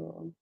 So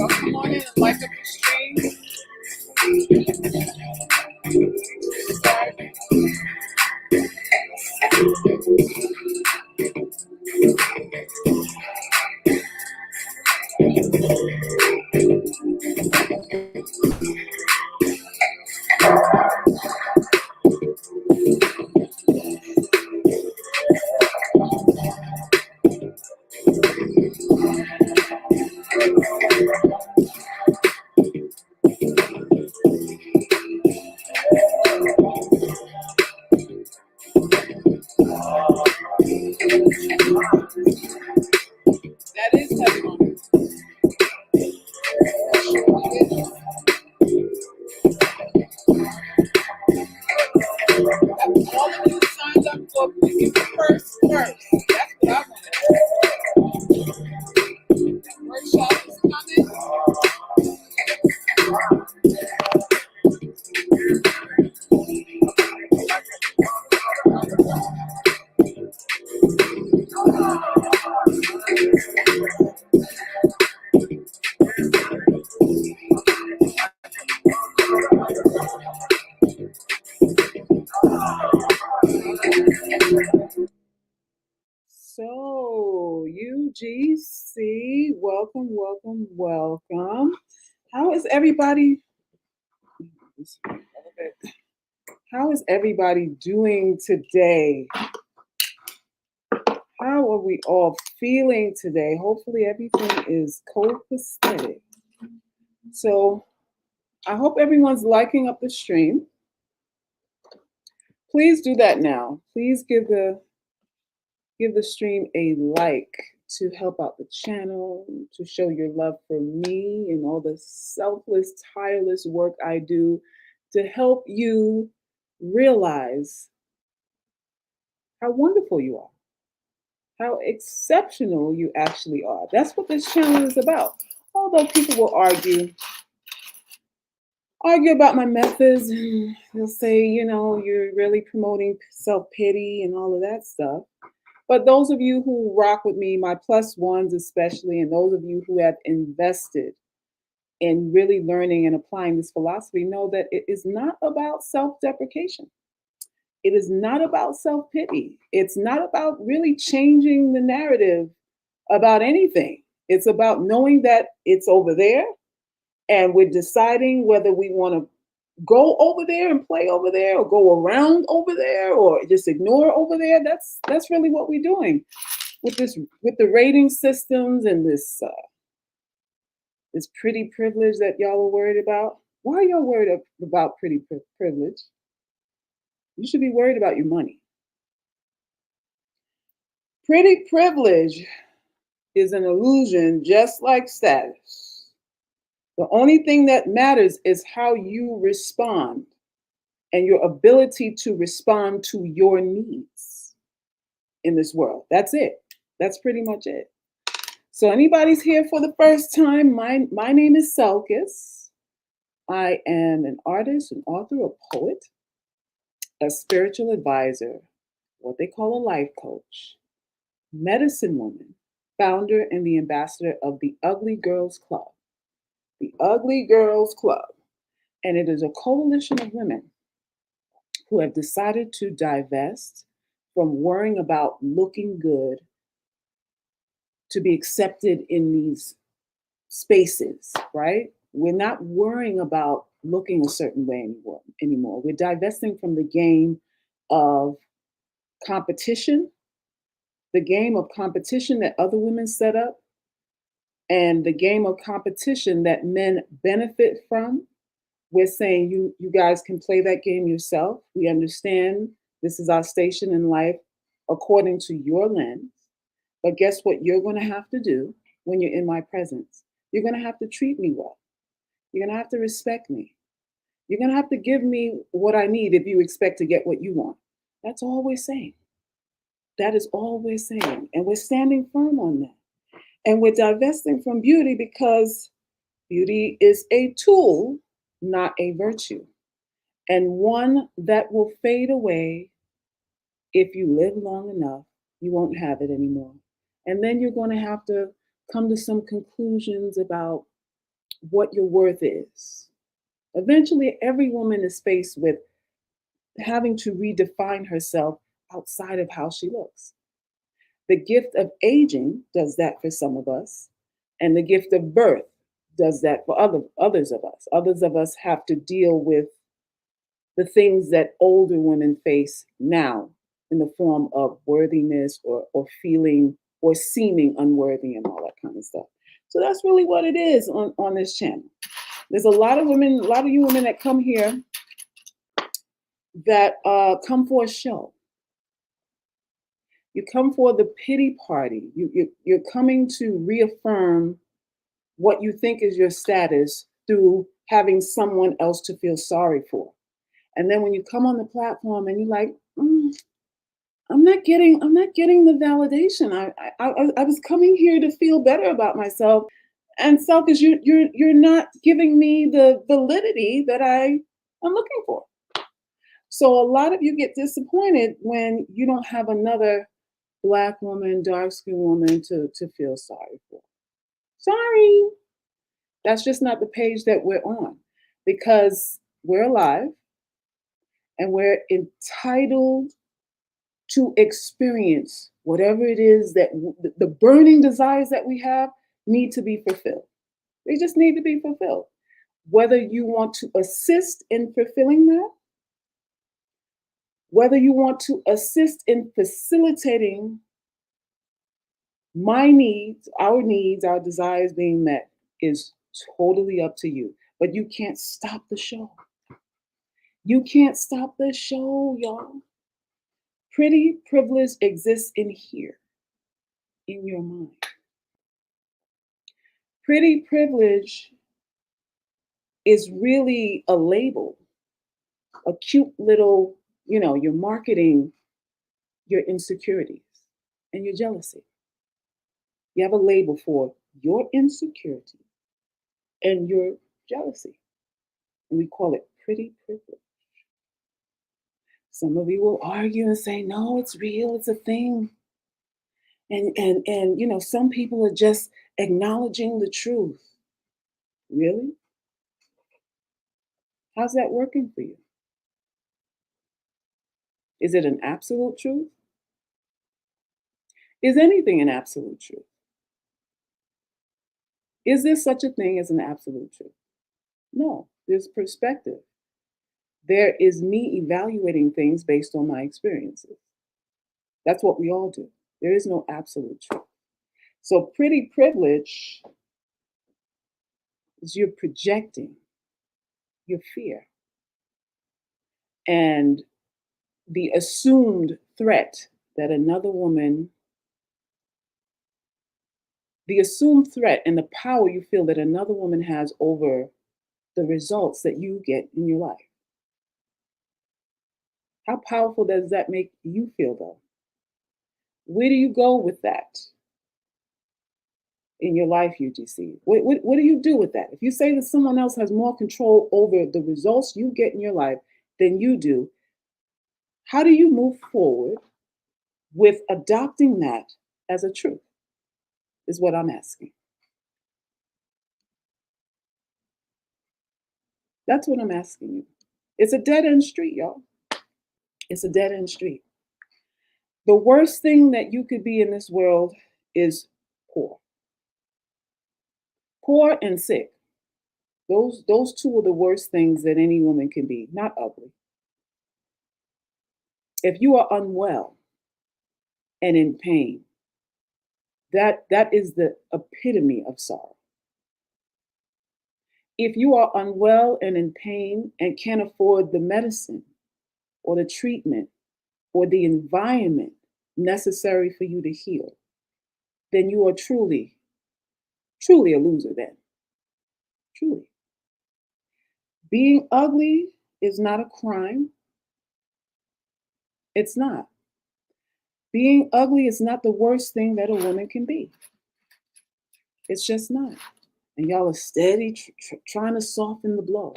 come on in and like up the stream. That is testimony. All of you signed up for the first. That's what I want to do. That workshop is coming. So, UGC. see. Welcome, welcome, welcome. How is everybody? How is everybody doing today? How are we all feeling today? Hopefully everything is copacetic. So I hope everyone's liking up the stream. Please do that now. Please give the stream a like to help out the channel, to show your love for me and all the selfless, tireless work I do to help you realize how wonderful you are, how exceptional you actually are. That's what this channel is about. Although people will argue about my methods, and they'll say, you're really promoting self-pity and all of that stuff. But those of you who rock with me, my plus ones especially, and those of you who have invested in really learning and applying this philosophy, know that it is not about self-deprecation. It is not about self-pity. It's not about really changing the narrative about anything. It's about knowing that it's over there, and we're deciding whether we want to go over there and play over there, or go around over there, or just ignore over there. That's really what we're doing with the rating systems and this pretty privilege that y'all are worried about. Why are y'all worried about pretty privilege? You should be worried about your money. Pretty privilege is an illusion, just like status. The only thing that matters is how you respond and your ability to respond to your needs in this world. That's it. That's pretty much it. So anybody's here for the first time, my name is Salkis. I am an artist, an author, a poet, a spiritual advisor, what they call a life coach, medicine woman, founder and the ambassador of the Ugly Girls Club. The Ugly Girls Club. And it is a coalition of women who have decided to divest from worrying about looking good to be accepted in these spaces, right? We're not worrying about looking a certain way anymore. We're divesting from the game of competition, the game of competition that other women set up, and the game of competition that men benefit from. We're saying you guys can play that game yourself. We understand this is our station in life according to your lens. But guess what you're going to have to do when you're in my presence? You're going to have to treat me well. You're going to have to respect me. You're going to have to give me what I need if you expect to get what you want. That's all we're saying. That is all we're saying. And we're standing firm on that. And we're divesting from beauty because beauty is a tool, not a virtue, and one that will fade away if you live long enough. You won't have it anymore. And then you're going to have to come to some conclusions about what your worth is. Eventually, every woman is faced with having to redefine herself outside of how she looks. The gift of aging does that for some of us, and the gift of birth does that for others of us. Others of us have to deal with the things that older women face now in the form of worthiness or feeling or seeming unworthy and all that kind of stuff. So that's really what it is on this channel. There's a lot of women, a lot of you women that come here that come for a show. You come for the pity party. You're coming to reaffirm what you think is your status through having someone else to feel sorry for. And then when you come on the platform and you're like, I'm not getting the validation. I was coming here to feel better about myself, and Salkis, you're not giving me the validity that I am looking for. So a lot of you get disappointed when you don't have another Black woman, dark-skinned woman to feel sorry for. Sorry. That's just not the page that we're on, because we're alive and we're entitled to experience whatever it is that the burning desires that we have need to be fulfilled. They just need to be fulfilled. Whether you want to assist in fulfilling that, whether you want to assist in facilitating my needs, our desires being met is totally up to you. But you can't stop the show. You can't stop the show, y'all. Pretty privilege exists in here, in your mind. Pretty privilege is really a label, a cute little, you're marketing your insecurities and your jealousy. You have a label for your insecurity and your jealousy. And we call it pretty privilege. Some of you will argue and say, no, it's real, it's a thing. And some people are just acknowledging the truth. Really? How's that working for you? Is it an absolute truth? Is anything an absolute truth? Is there such a thing as an absolute truth? No, there's perspective. There is me evaluating things based on my experiences. That's what we all do. There is no absolute truth. So pretty privilege is you're projecting your fear and the assumed threat that another woman, the assumed threat and the power you feel that another woman has over the results that you get in your life. How powerful does that make you feel, though? Where do you go with that in your life, UGC? What do you do with that? If you say that someone else has more control over the results you get in your life than you do, how do you move forward with adopting that as a truth? Is what I'm asking. That's what I'm asking you. It's a dead end street, y'all. It's a dead end street. The worst thing that you could be in this world is poor. Poor and sick. Those two are the worst things that any woman can be, not ugly. If you are unwell and in pain, that is the epitome of sorrow. If you are unwell and in pain and can't afford the medicine or the treatment or the environment necessary for you to heal, then you are truly, truly a loser then. Truly. Being ugly is not a crime. It's not. Being ugly is not the worst thing that a woman can be. It's just not. And y'all are steady trying to soften the blow.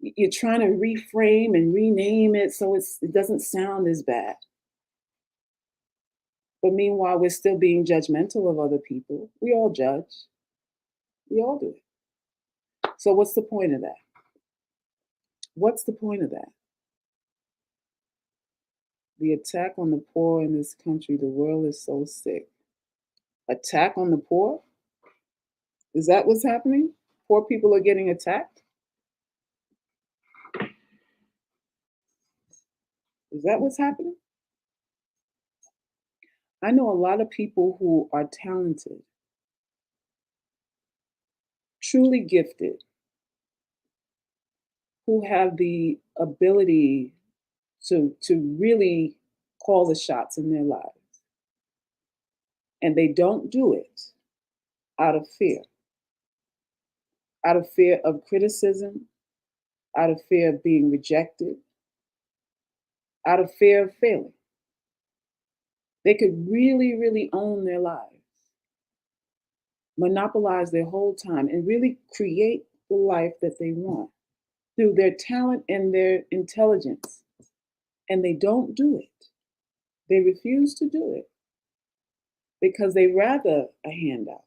You're trying to reframe and rename it so it doesn't sound as bad. But meanwhile, we're still being judgmental of other people. We all judge. We all do it. So what's the point of that? What's the point of that? The attack on the poor in this country, the world is so sick. Attack on the poor? Is that what's happening? Poor people are getting attacked? Is that what's happening? I know a lot of people who are talented, truly gifted, who have the ability to really call the shots in their lives. And they don't do it out of fear of criticism, out of fear of being rejected, out of fear of failing. They could really, really own their lives, monopolize their whole time, and really create the life that they want through their talent and their intelligence. And they don't do it. They refuse to do it because they rather a handout.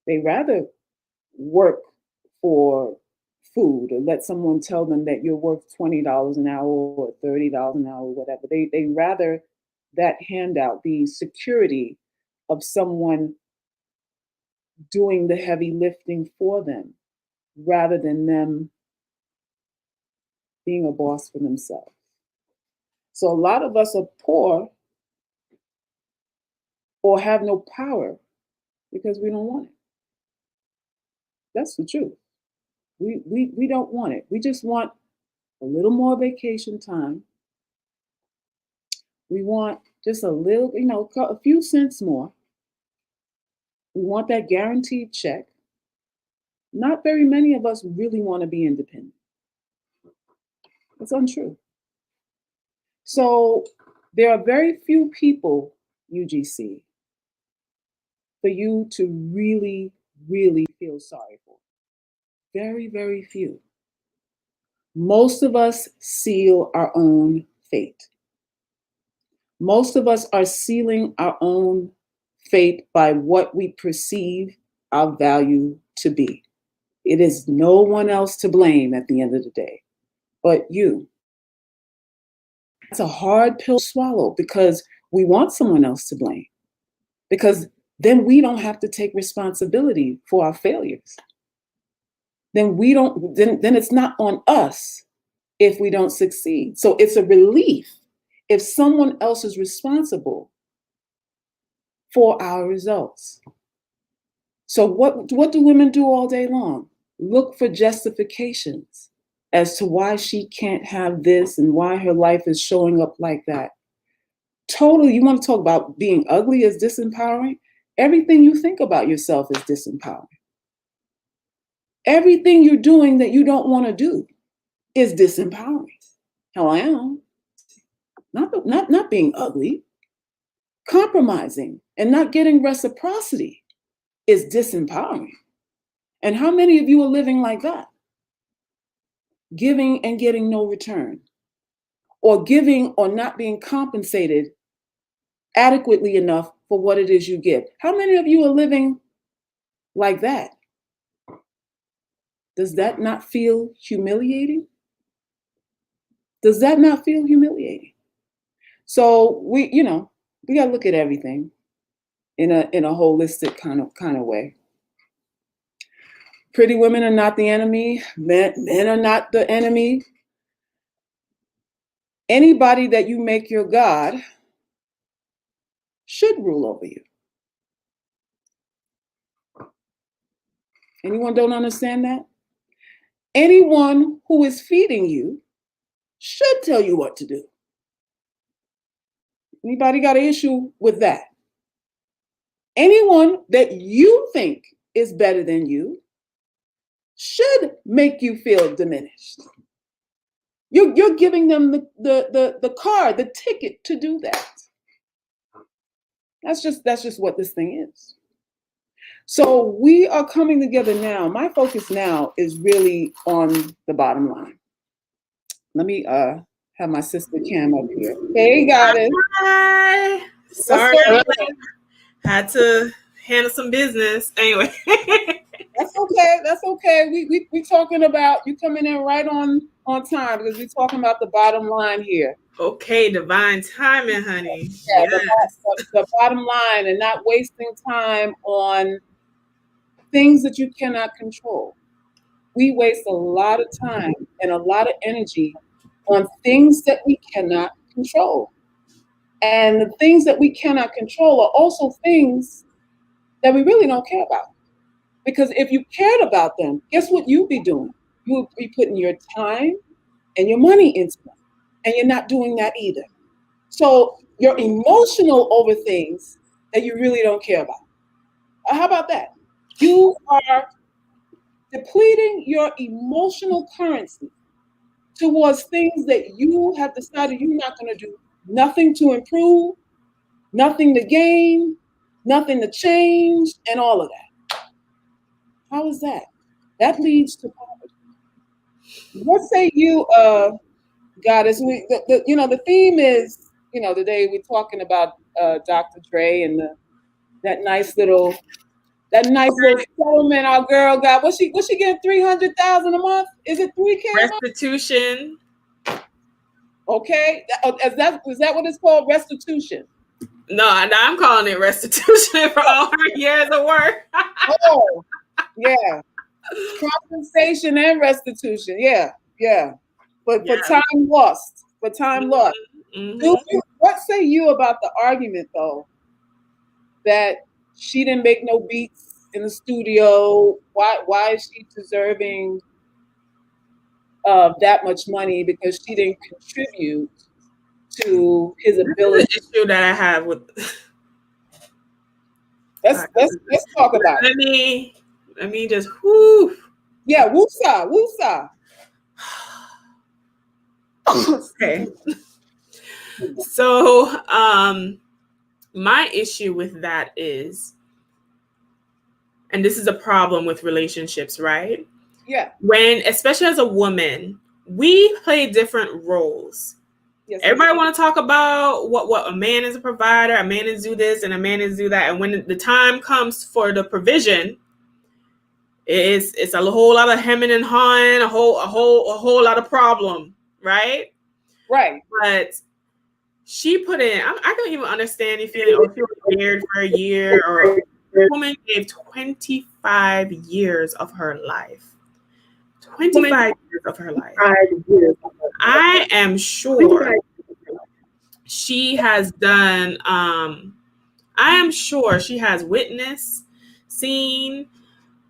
They rather work for food, or let someone tell them that you're worth $20 an hour or $30 an hour, whatever. They rather that handout be security of someone doing the heavy lifting for them rather than them being a boss for themselves. So a lot of us are poor or have no power because we don't want it. That's the truth. We don't want it. We just want a little more vacation time. We want just a little, a few cents more. We want that guaranteed check. Not very many of us really want to be independent. It's untrue. So there are very few people, UGC, for you to really, really feel sorry for. Very, very few. Most of us seal our own fate. Most of us are sealing our own fate by what we perceive our value to be. It is no one else to blame at the end of the day, but you. It's a hard pill to swallow because we want someone else to blame, because then we don't have to take responsibility for our failures. Then it's not on us if we don't succeed. So it's a relief if someone else is responsible for our results. So what do women do all day long? Look for justifications as to why she can't have this and why her life is showing up like that. Totally, you want to talk about being ugly is disempowering? Everything you think about yourself is disempowering. Everything you're doing that you don't want to do is disempowering. Hell, I am. Not being ugly. Compromising and not getting reciprocity is disempowering. And how many of you are living like that? Giving and getting no return, or giving or not being compensated adequately enough for what it is you give. How many of you are living like that? Does that not feel humiliating? Does that not feel humiliating? So we got to look at everything in a holistic kind of way. Pretty women are not the enemy. Men are not the enemy. Anybody that you make your God should rule over you. Anyone don't understand that? Anyone who is feeding you should tell you what to do. Anybody got an issue with that? Anyone that you think is better than you should make you feel diminished. You're giving them the card, the ticket to do that. That's just what this thing is. So we are coming together now. My focus now is really on the bottom line. Let me have my sister Cam up here. Hey, Goddess. Hi. Sorry, had to handle some business. Anyway. That's okay. That's okay. We talking about you coming in right on time because we're talking about the bottom line here. Okay, divine timing, honey. Yeah, yes. the bottom line, and not wasting time on things that you cannot control. We waste a lot of time and a lot of energy on things that we cannot control. And the things that we cannot control are also things that we really don't care about. Because if you cared about them, guess what you'd be doing? You would be putting your time and your money into them. And you're not doing that either. So you're emotional over things that you really don't care about. How about that? You are depleting your emotional currency towards things that you have decided you're not going to do nothing to improve, nothing to gain, nothing to change, and all of that. How is that? That leads to poverty. What say you, Goddess? The theme is, today we're talking about Dr. Dre and that nice little That nice little settlement our girl got. What's she getting? 300,000 a month? Is it 3K a month? Restitution. Okay. Is that what it's called? Restitution. No, I'm calling it restitution for all her years of work. Oh, yeah. Compensation and restitution. Yeah, yeah. But for time lost. For time lost. Mm-hmm. What say you about the argument though that she didn't make no beats in the studio? Why is she deserving of that much money because she didn't contribute to his ability? That's the issue that I have with. Let's talk about it. Let me just whoo. Yeah, woosah. Okay. So, my issue with that is, and this is a problem with relationships, right? Yeah. When, especially as a woman, we play different roles. Yes, everybody want to talk about what a man is a provider, a man is do this, and a man is do that. And when the time comes for the provision, it's a whole lot of hemming and hawing, a whole lot of problem, right? Right. But she put in. I don't even understand if she was married for a year, or the woman gave 25 years of her life. 25 years of her life. I am sure she has done. I am sure she has witnessed, seen,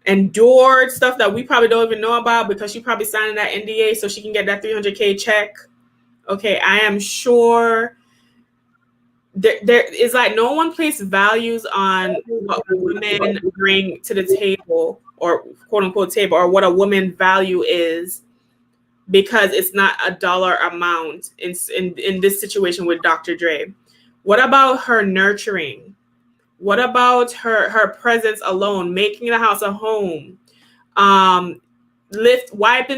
endured stuff that we probably don't even know about because she probably signed that NDA so she can get that $300K check. Okay, I am sure there is like no one places values on what women bring to the table, or quote unquote table, or what a woman value is, because it's not a dollar amount in this situation with Dr. Dre. What about her nurturing? What about her presence alone, making the house a home, wiping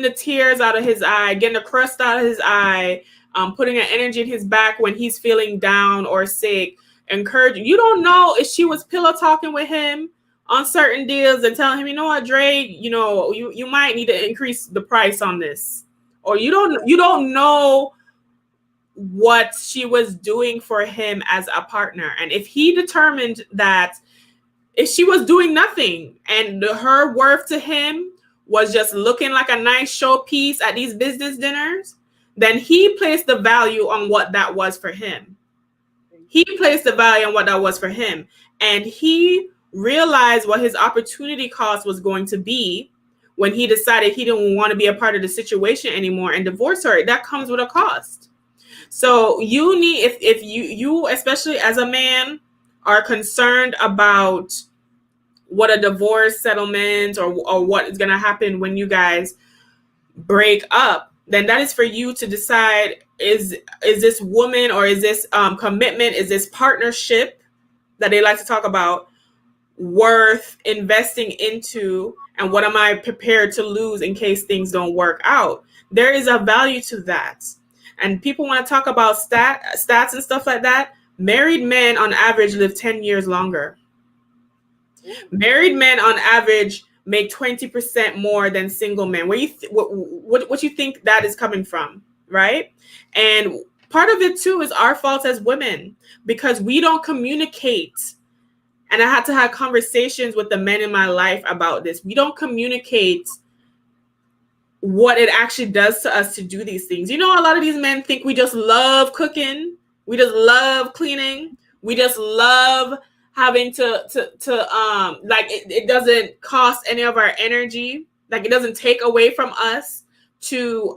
the tears out of his eye, getting the crust out of his eye, putting an energy in his back when he's feeling down or sick, encouraging. You don't know if she was pillow talking with him on certain deals and telling him, you know what, Dre, you might need to increase the price on this, or you don't know what she was doing for him as a partner. And if he determined that if she was doing nothing and her worth to him was just looking like a nice showpiece at these business dinners, then he placed the value on what that was for him. He placed the value on what that was for him. And he realized what his opportunity cost was going to be when he decided he didn't want to be a part of the situation anymore and divorce her. That comes with a cost. So you need, if you especially as a man are concerned about what a divorce settlement or what is going to happen when you guys break up, then that is for you to decide, is this woman, or is this commitment, is this partnership that they like to talk about, worth investing into, and what am I prepared to lose in case things don't work out? There is a value to that. And people want to talk about stats and stuff like that. Married men on average live 10 years longer. Married men on average make 20% more than single men. What you think that is coming from, right? And part of it too is our fault as women, because we don't communicate. And I had to have conversations with the men in my life about this. We don't communicate what it actually does to us to do these things. A lot of these men think we just love cooking. We just love cleaning. We just love having to like it doesn't cost any of our energy. Like it doesn't take away from us to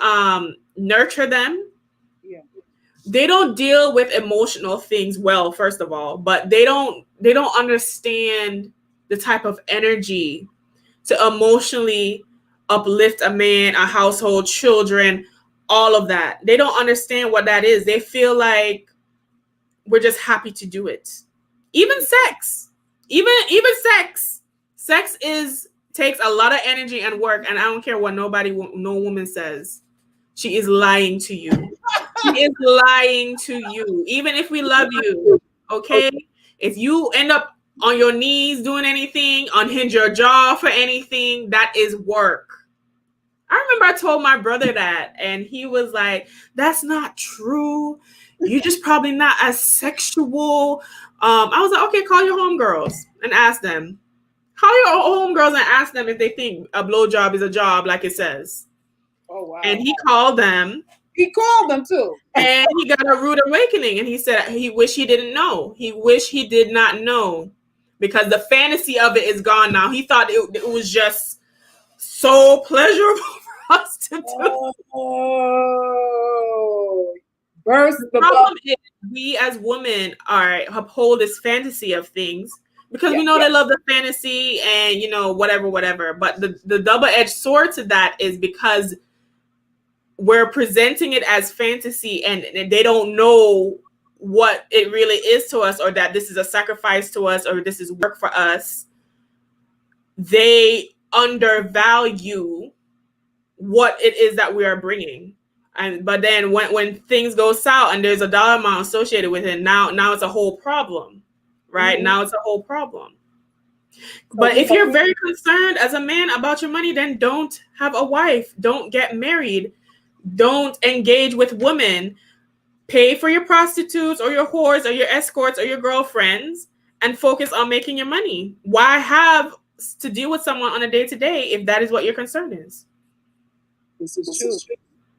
nurture them. Yeah. They don't deal with emotional things well, first of all, but they don't understand the type of energy to emotionally uplift a man, a household, children, all of that. They don't understand what that is. They feel like we're just happy to do it. Even sex, sex takes a lot of energy and work. And I don't care what no woman says. She is lying to you. She is lying to you. Even if we love you, okay? If you end up on your knees doing anything, unhinge your jaw for anything, that is work. I remember I told my brother that, and he was like, that's not true. You're just probably not as sexual. I was like, okay, call your homegirls and ask them. Call your homegirls and ask them if they think a blowjob is a job like it says. Oh, wow. And he called them. He called them too. And he got a rude awakening. And he said he wished he didn't know. He wished he did not know. Because the fantasy of it is gone now. He thought it was just so pleasurable for us to do. Oh, burst the problem is we as women uphold this fantasy of things because we know they love the fantasy and whatever. But the double-edged sword to that is because we're presenting it as fantasy and they don't know what it really is to us, or that this is a sacrifice to us, or this is work for us. They undervalue what it is that we are bringing. But then when things go south and there's a dollar amount associated with it, now it's a whole problem, right? Mm-hmm. Now it's a whole problem. But if you're very concerned as a man about your money, then don't have a wife. Don't get married. Don't engage with women. Pay for your prostitutes or your whores or your escorts or your girlfriends and focus on making your money. Why have to deal with someone on a day-to-day if that is what your concern is? This is true.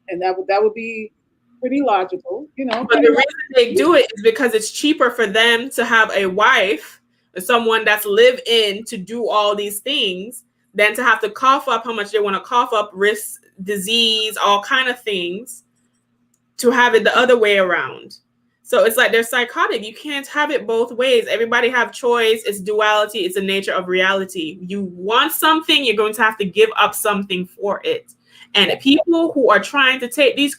And that would be pretty logical, But the reason they do it is because it's cheaper for them to have a wife or someone that's live-in to do all these things than to have to cough up how much they want to cough up, risk disease, all kind of things, to have it the other way around. So it's like they're psychotic. You can't have it both ways. Everybody have choice. It's duality. It's the nature of reality. You want something, you're going to have to give up something for it. And people who are trying to take these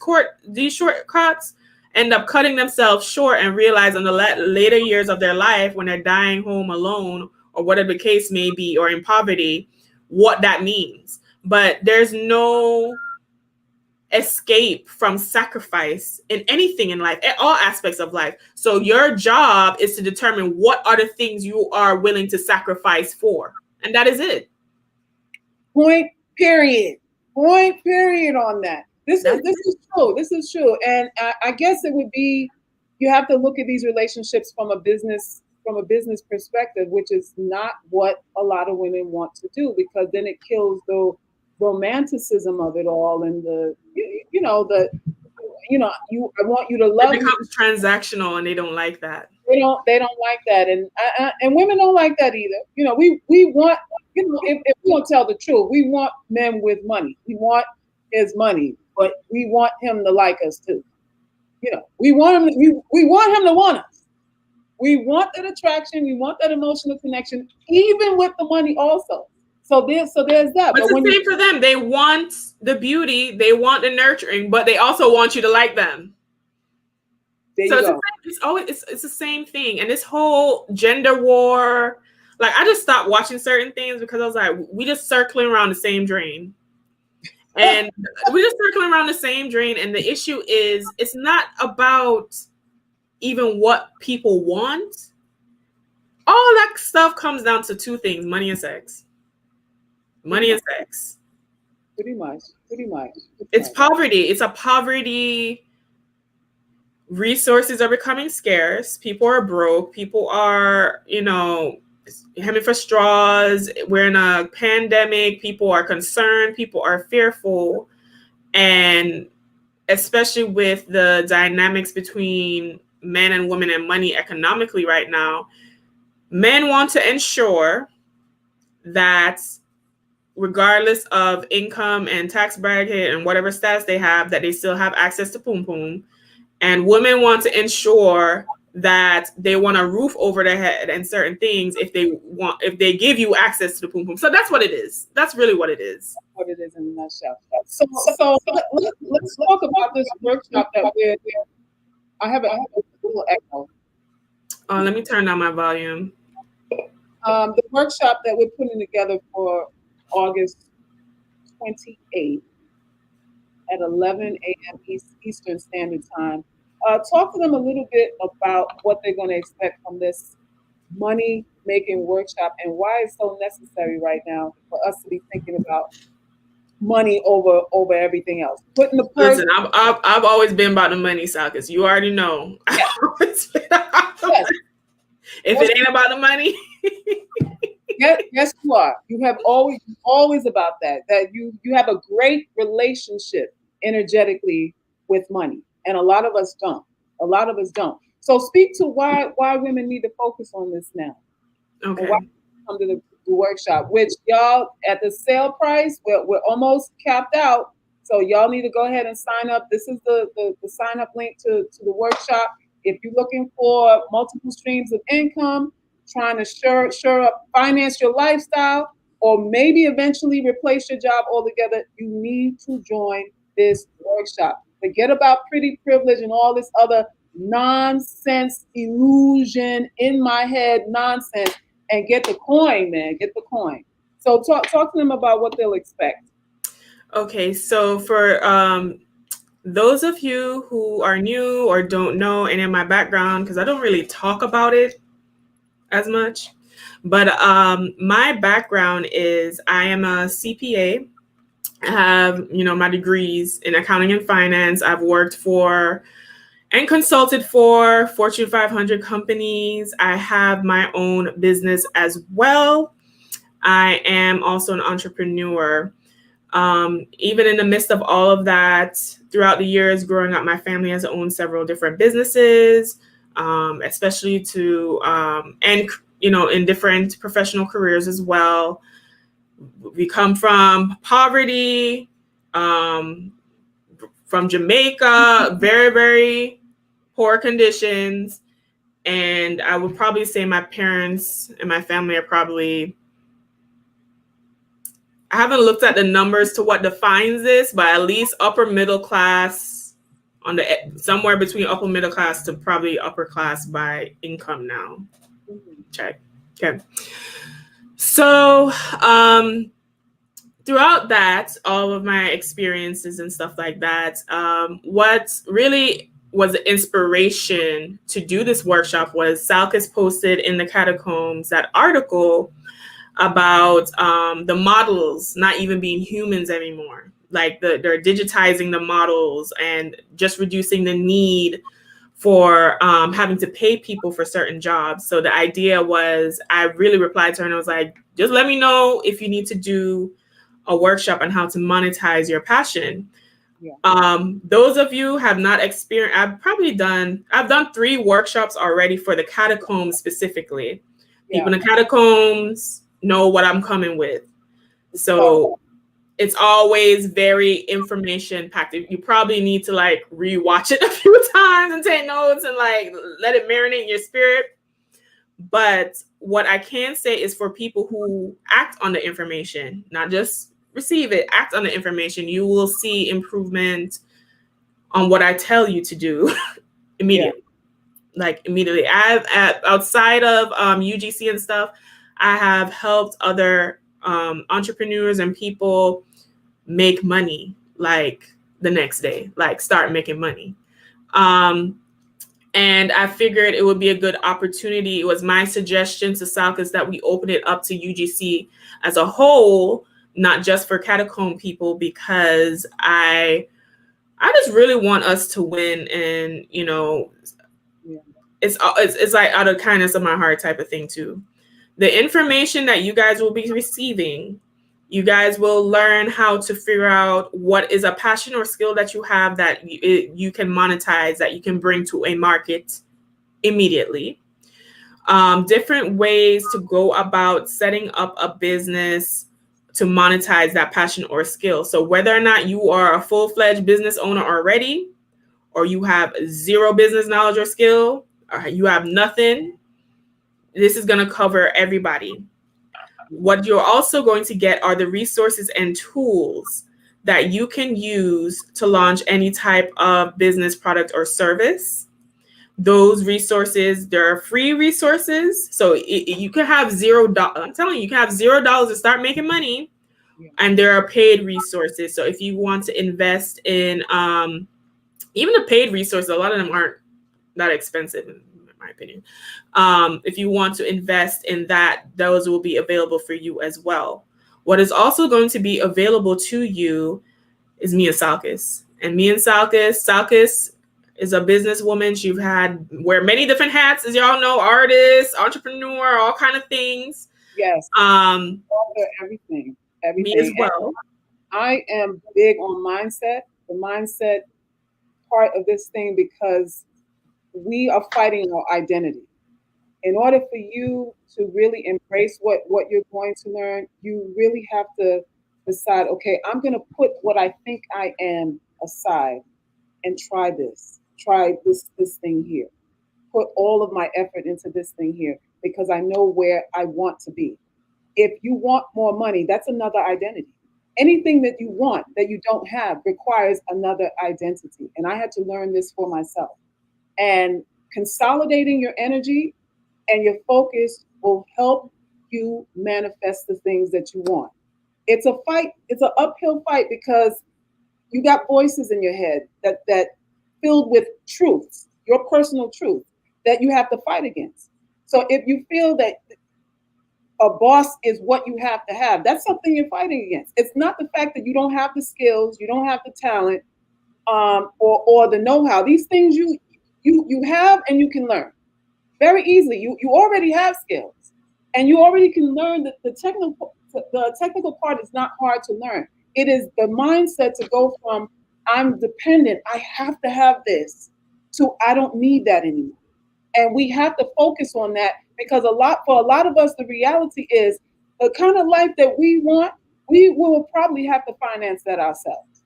shortcuts end up cutting themselves short and realize in the later years of their life, when they're dying home alone or whatever the case may be, or in poverty, what that means. But there's no escape from sacrifice in anything in life, at all aspects of life. So your job is to determine what are the things you are willing to sacrifice for. And that is it. Point period on that. This is true. This is true. And I guess it would be, you have to look at these relationships from a business perspective, which is not what a lot of women want to do, because then it kills the romanticism of it all, and I want you to love. It becomes transactional, and they don't like that. They don't like that, and women don't like that either. We want, if we don't tell the truth, we want men with money. We want his money, but we want him to like us too. We want him. We want him to want us. We want that attraction. We want that emotional connection, even with the money also. So there's that. But it's the same for them. They want the beauty, they want the nurturing, but they also want you to like them. So it's the same thing. And this whole gender war, like, I just stopped watching certain things because I was like, we just circling around the same drain. And we're just circling around the same drain. And the issue is, it's not about even what people want. All that stuff comes down to two things: money and sex. Money and sex. Pretty much. It's poverty. It's a poverty. Resources are becoming scarce. People are broke. People are, hemming for straws. We're in a pandemic. People are concerned. People are fearful. And especially with the dynamics between men and women and money economically right now, men want to ensure that regardless of income and tax bracket and whatever status they have, that they still have access to poom poom. And women want to ensure that they want a roof over their head and certain things if they give you access to the poom poom. So that's what it is. That's really what it is. What it is in a nutshell. So let's talk about this workshop that I have a little echo. Oh, let me turn down my volume. The workshop that we're putting together for August 28th at 11 a.m. Eastern Standard Time. Talk to them a little bit about what they're going to expect from this money making workshop and why it's so necessary right now for us to be thinking about money over everything else. Putting the purse. Listen, I've always been about the money, Salkis. You already know. Yes, I've always been about the yes, money. If yes, it ain't about the money, yes, you are. You have always about that. That you have a great relationship energetically with money, and a lot of us don't. A lot of us don't. So speak to why women need to focus on this now, and why okay. come to the workshop. Which y'all at the sale price, we're almost capped out. So y'all need to go ahead and sign up. This is the sign up link to the workshop. If you're looking for multiple streams of income, trying to sure up finance your lifestyle, or maybe eventually replace your job altogether, you need to join this workshop. Forget about pretty privilege and all this other nonsense, illusion in my head nonsense, and get the coin, man. Get the coin. So talk to them about what they'll expect. Okay, so for those of you who are new or don't know any of my background, because I don't really talk about it as much, but my background is I am a CPA. I have, my degrees in accounting and finance. I've worked for and consulted for Fortune 500 companies. I have my own business as well. I am also an entrepreneur. Even in the midst of all of that, throughout the years growing up, my family has owned several different businesses, especially and in different professional careers as well. We come from poverty, from Jamaica, very, very poor conditions. And I would probably say my parents and my family are probably, I haven't looked at the numbers to what defines this, but at least upper middle class, somewhere between upper middle class to probably upper class by income now. Check. Okay. So throughout that, all of my experiences and stuff like that, what really was the inspiration to do this workshop was Salkis posted in the Catacombs that article about the models not even being humans anymore. Like they're digitizing the models and just reducing the need for having to pay people for certain jobs. So the idea was, I really replied to her and I was like, just let me know if you need to do a workshop on how to monetize your passion. Yeah. Those of you have not experienced, I've done 3 workshops already for the Catacombs specifically. Yeah. People in the Catacombs know what I'm coming with. So it's always very information packed. You probably need to rewatch it a few times and take notes and let it marinate in your spirit. But what I can say is for people who act on the information, not just receive it, act on the information, you will see improvement on what I tell you to do immediately. Yeah. Immediately. Outside of UGC and stuff, I have helped other entrepreneurs and people make money the next day, start making money. And I figured it would be a good opportunity. It was my suggestion to Salkis that we open it up to UGC as a whole, not just for Catacomb people, because I just really want us to win. And, it's out of kindness of my heart type of thing too. The information that you guys will be receiving, you guys will learn how to figure out what is a passion or skill that you have that you can monetize, that you can bring to a market immediately. Different ways to go about setting up a business to monetize that passion or skill. So whether or not you are a full-fledged business owner already, or you have zero business knowledge or skill, or you have nothing, this is going to cover everybody. What you're also going to get are the resources and tools that you can use to launch any type of business, product, or service. Those resources, they're free resources. So you can have $0. I'm telling you, you can have $0 to start making money. And there are paid resources. So if you want to invest in even the paid resources, a lot of them aren't that expensive. my opinion. If you want to invest in that, those will be available for you as well. What is also going to be available to you is me and Salkis. And me and Salkis is a businesswoman. She's wear many different hats, as y'all know, artist, entrepreneur, all kind of things. Yes. Everything. Me as well. And I am big on mindset, the mindset part of this thing, because we are fighting our identity. In order for you to really embrace what you're going to learn, you really have to decide, okay, I'm going to put what I think I am aside and try this thing here. Put all of my effort into this thing here because I know where I want to be. If you want more money, that's another identity. Anything that you want that you don't have requires another identity. And I had to learn this for myself. And consolidating your energy and your focus will help you manifest the things that you want. It's a fight. It's an uphill fight because you got voices in your head that filled with truths, your personal truth that you have to fight against. So if you feel that a boss is what you have to have, that's something you're fighting against. It's not the fact that you don't have the skills, you don't have the talent, or the know-how. These things you have and you can learn very easily. You already have skills, and you already can learn that the technical part is not hard to learn. It is the mindset to go from I'm dependent, I have to have this, to I don't need that anymore. And we have to focus on that because for a lot of us, the reality is the kind of life that we want, we will probably have to finance that ourselves.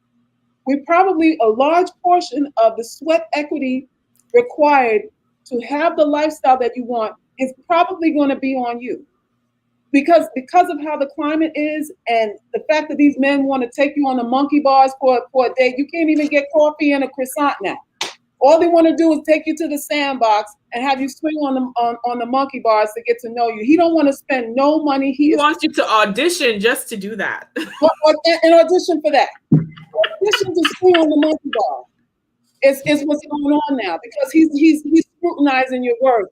A large portion of the sweat equity required to have the lifestyle that you want is probably going to be on you. Because of how the climate is and the fact that these men want to take you on the monkey bars for a day, you can't even get coffee and a croissant now. All they want to do is take you to the sandbox and have you swing on the monkey bars to get to know you. He don't want to spend no money. He wants you to audition just to do that. And audition for that. Audition to swing on the monkey bar. It's what's going on now because he's scrutinizing your work.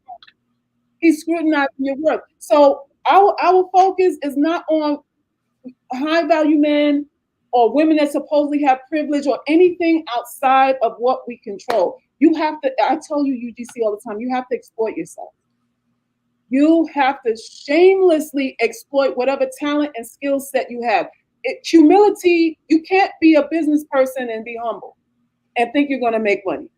He's scrutinizing your work. So our focus is not on high value men or women that supposedly have privilege or anything outside of what we control. You have to, I tell you, UGC all the time, you have to exploit yourself. You have to shamelessly exploit whatever talent and skill set you have. Humility, you can't be a business person and be humble and think you're going to make money.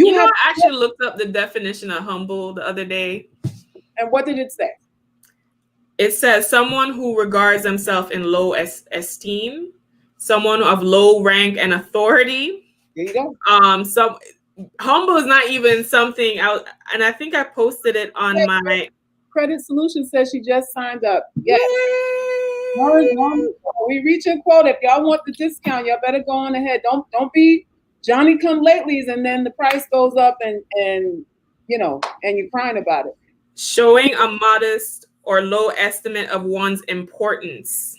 I actually looked up the definition of humble the other day. And what did it say? It says someone who regards themselves in low esteem, someone of low rank and authority. There you go. So humble is not even something out, and I think I posted it on my Credit Solutions says she just signed up. Yes. We reach a quote. If y'all want the discount, y'all better go on ahead. Don't be Johnny come latelys and then the price goes up and you're crying about it. Showing a modest or low estimate of one's importance.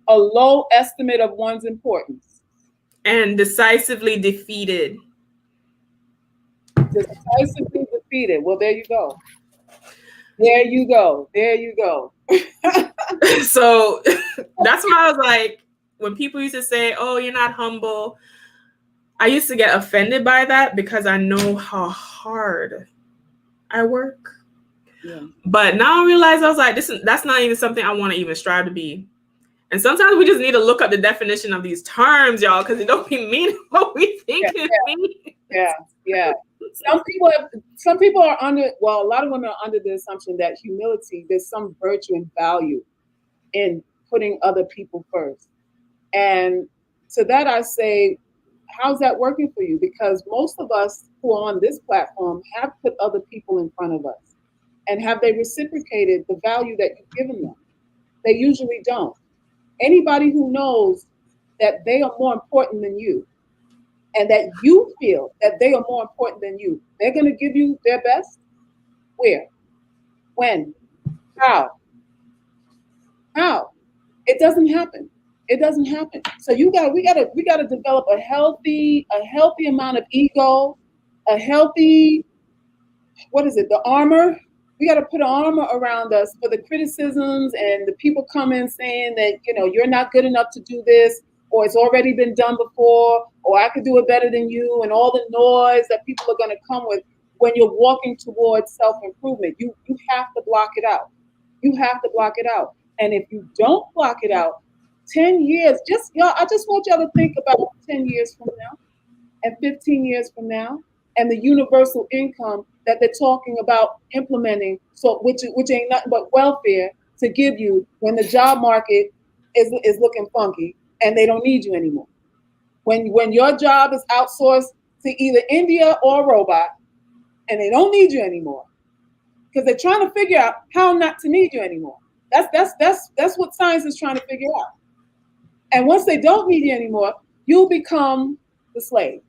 A low estimate of one's importance. And decisively defeated. Decisively defeated. Well, there you go. There you go. There you go. So that's why I was like, when people used to say, oh, you're not humble, I used to get offended by that because I know how hard I work. Yeah. But now I realize, I was like, that's not even something I want to even strive to be. And sometimes we just need to look up the definition of these terms, y'all, because it don't mean what we think it means. Yeah. Some people are under, well, a lot of women are under the assumption that humility, there's some virtue and value in putting other people first. And to that I say, how's that working for you? Because most of us who are on this platform have put other people in front of us. And have they reciprocated the value that you've given them? They usually don't. Anybody who knows that they are more important than you and that you feel that they are more important than you, they're going to give you their best? Where? When? How? It doesn't happen. It doesn't happen. So we gotta develop a healthy amount of ego, a healthy what is it? The armor. We got to put an armor around us for the criticisms and the people coming saying that, you're not good enough to do this, or it's already been done before, or I could do it better than you, and all the noise that people are going to come with when you're walking towards self-improvement. You have to block it out. You have to block it out. And if you don't block it out, 10 years, I just want y'all to think about 10 years from now and 15 years from now, and the universal income that they're talking about implementing, which ain't nothing but welfare to give you when the job market is looking funky and they don't need you anymore. When your job is outsourced to either India or a robot, and they don't need you anymore, because they're trying to figure out how not to need you anymore. That's what science is trying to figure out. And once they don't need you anymore, you'll become the slave.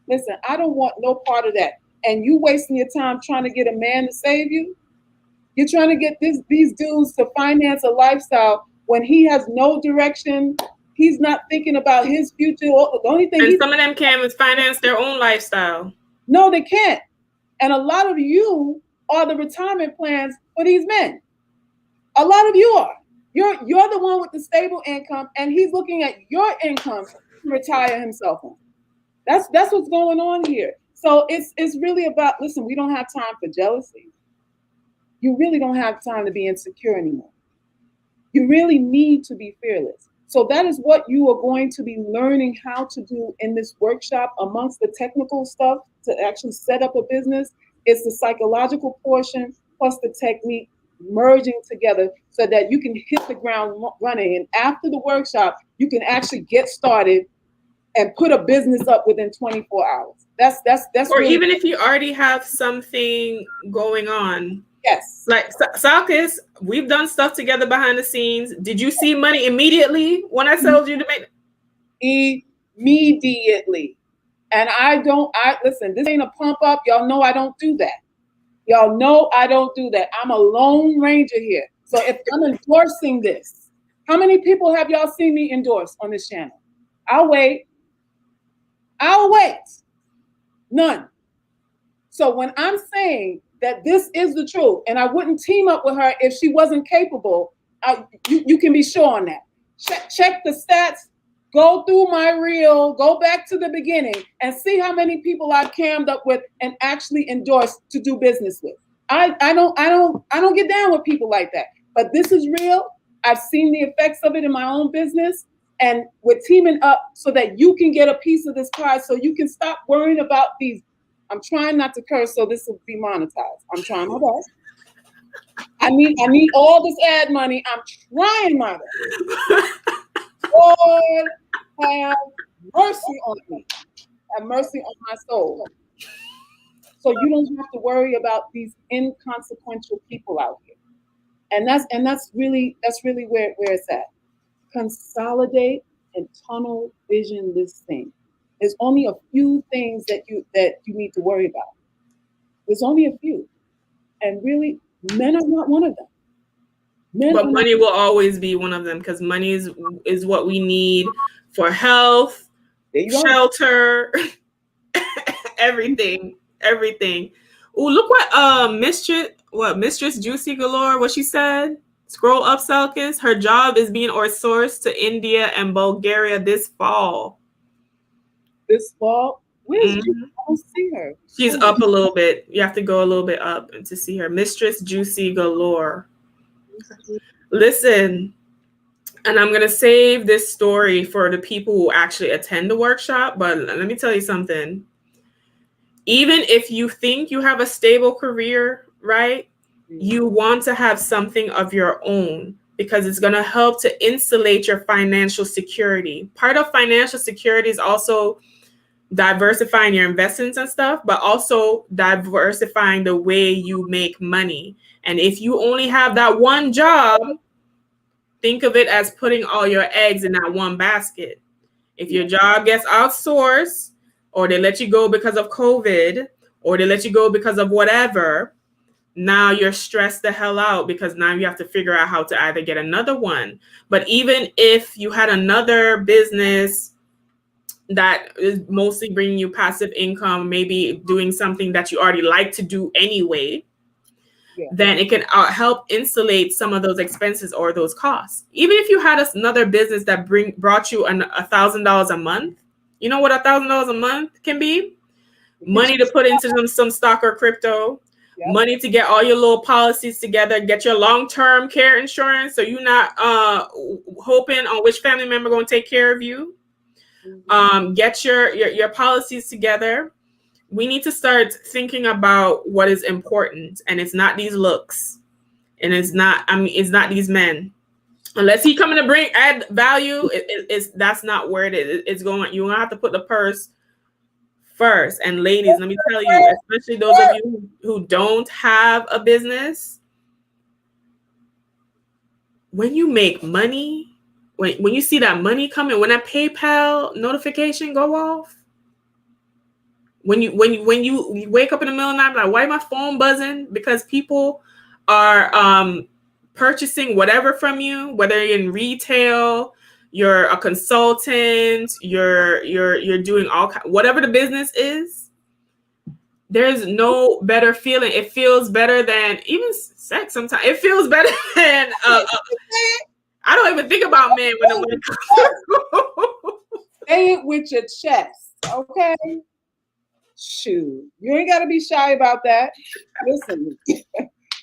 Listen, I don't want no part of that. And you wasting your time trying to get a man to save you. You're trying to get these dudes to finance a lifestyle when he has no direction. He's not thinking about his future. The only thing. And some of them can't finance their own lifestyle. No, they can't. And a lot of you are the retirement plans for these men. A lot of you are. You're the one with the stable income, and he's looking at your income to retire himself on. That's what's going on here. So it's really about, listen, we don't have time for jealousy. You really don't have time to be insecure anymore. You really need to be fearless. So that is what you are going to be learning how to do in this workshop. Amongst the technical stuff to actually set up a business, it's the psychological portion plus the technique merging together so that you can hit the ground running. And after the workshop, you can actually get started and put a business up within 24 hours. That's or really, even if you already have something going on. Yes. Like Salkis, we've done stuff together behind the scenes. Did you see money immediately when I told you to make it? Immediately. And listen, this ain't a pump up. Y'all know I don't do that. Y'all know I don't do that. I'm a lone ranger here. So if I'm endorsing this, how many people have y'all seen me endorse on this channel? I'll wait. None. So when I'm saying that this is the truth, and I wouldn't team up with her if she wasn't capable, you can be sure on that. Check the stats, go through my reel, go back to the beginning, and see how many people I've cammed up with and actually endorsed to do business with. I don't get down with people like that. But this is real. I've seen the effects of it in my own business. And we're teaming up so that you can get a piece of this pie, so you can stop worrying about these. I'm trying not to curse, so this will be monetized. I'm trying my best. I need all this ad money. I'm trying my best. Lord, have mercy on me. Have mercy on my soul. So you don't have to worry about these inconsequential people out here. And that's really where it's at. Consolidate and tunnel vision this thing. There's only a few things that you need to worry about. There's only a few. And really, men are not one of them. But money will always be one of them, because money is what we need for health, shelter, everything. Oh, look what Mistress Juicy Galore, what she said. Scroll up, Salkis. Her job is being outsourced to India and Bulgaria this fall. This fall? Where's Juicy? I don't see her. She's up a little bit. You have to go a little bit up to see her. Mistress Juicy Galore. Listen, and I'm going to save this story for the people who actually attend the workshop, but let me tell you something. Even if you think you have a stable career, right? You want to have something of your own, because it's going to help to insulate your financial security. Part of financial security is also diversifying your investments and stuff, but also diversifying the way you make money. And if you only have that one job, think of it as putting all your eggs in that one basket. If your job gets outsourced, or they let you go because of COVID, or they let you go because of whatever, now you're stressed the hell out, because now you have to figure out how to either get another one. But even if you had another business that is mostly bringing you passive income, maybe doing something that you already like to do anyway, then it can help insulate some of those expenses or those costs. Even if you had another business that brought you $1,000 a month, you know what $1,000 a month can be? Money to put into some stock or crypto, money to get all your little policies together, get your long-term care insurance, so you're not hoping on which family member going to take care of you. Get your policies together. We need to start thinking about what is important, and it's not these looks, and it's not these men. Unless he coming to add value, that's not where it is. It's going. You're gonna have to put the purse first. And ladies, let me tell you, especially those of you who don't have a business, when you make money, when you see that money coming, when that PayPal notification go off, when you wake up in the middle of the night, like, why my phone buzzing? Because people are purchasing whatever from you, whether you're in retail, you're a consultant, you're doing whatever the business is. There's no better feeling. It feels better than even sex. Sometimes it feels better than. I don't even think about men when the money comes. Say it with your chest, okay? Shoot, you ain't got to be shy about that. Listen,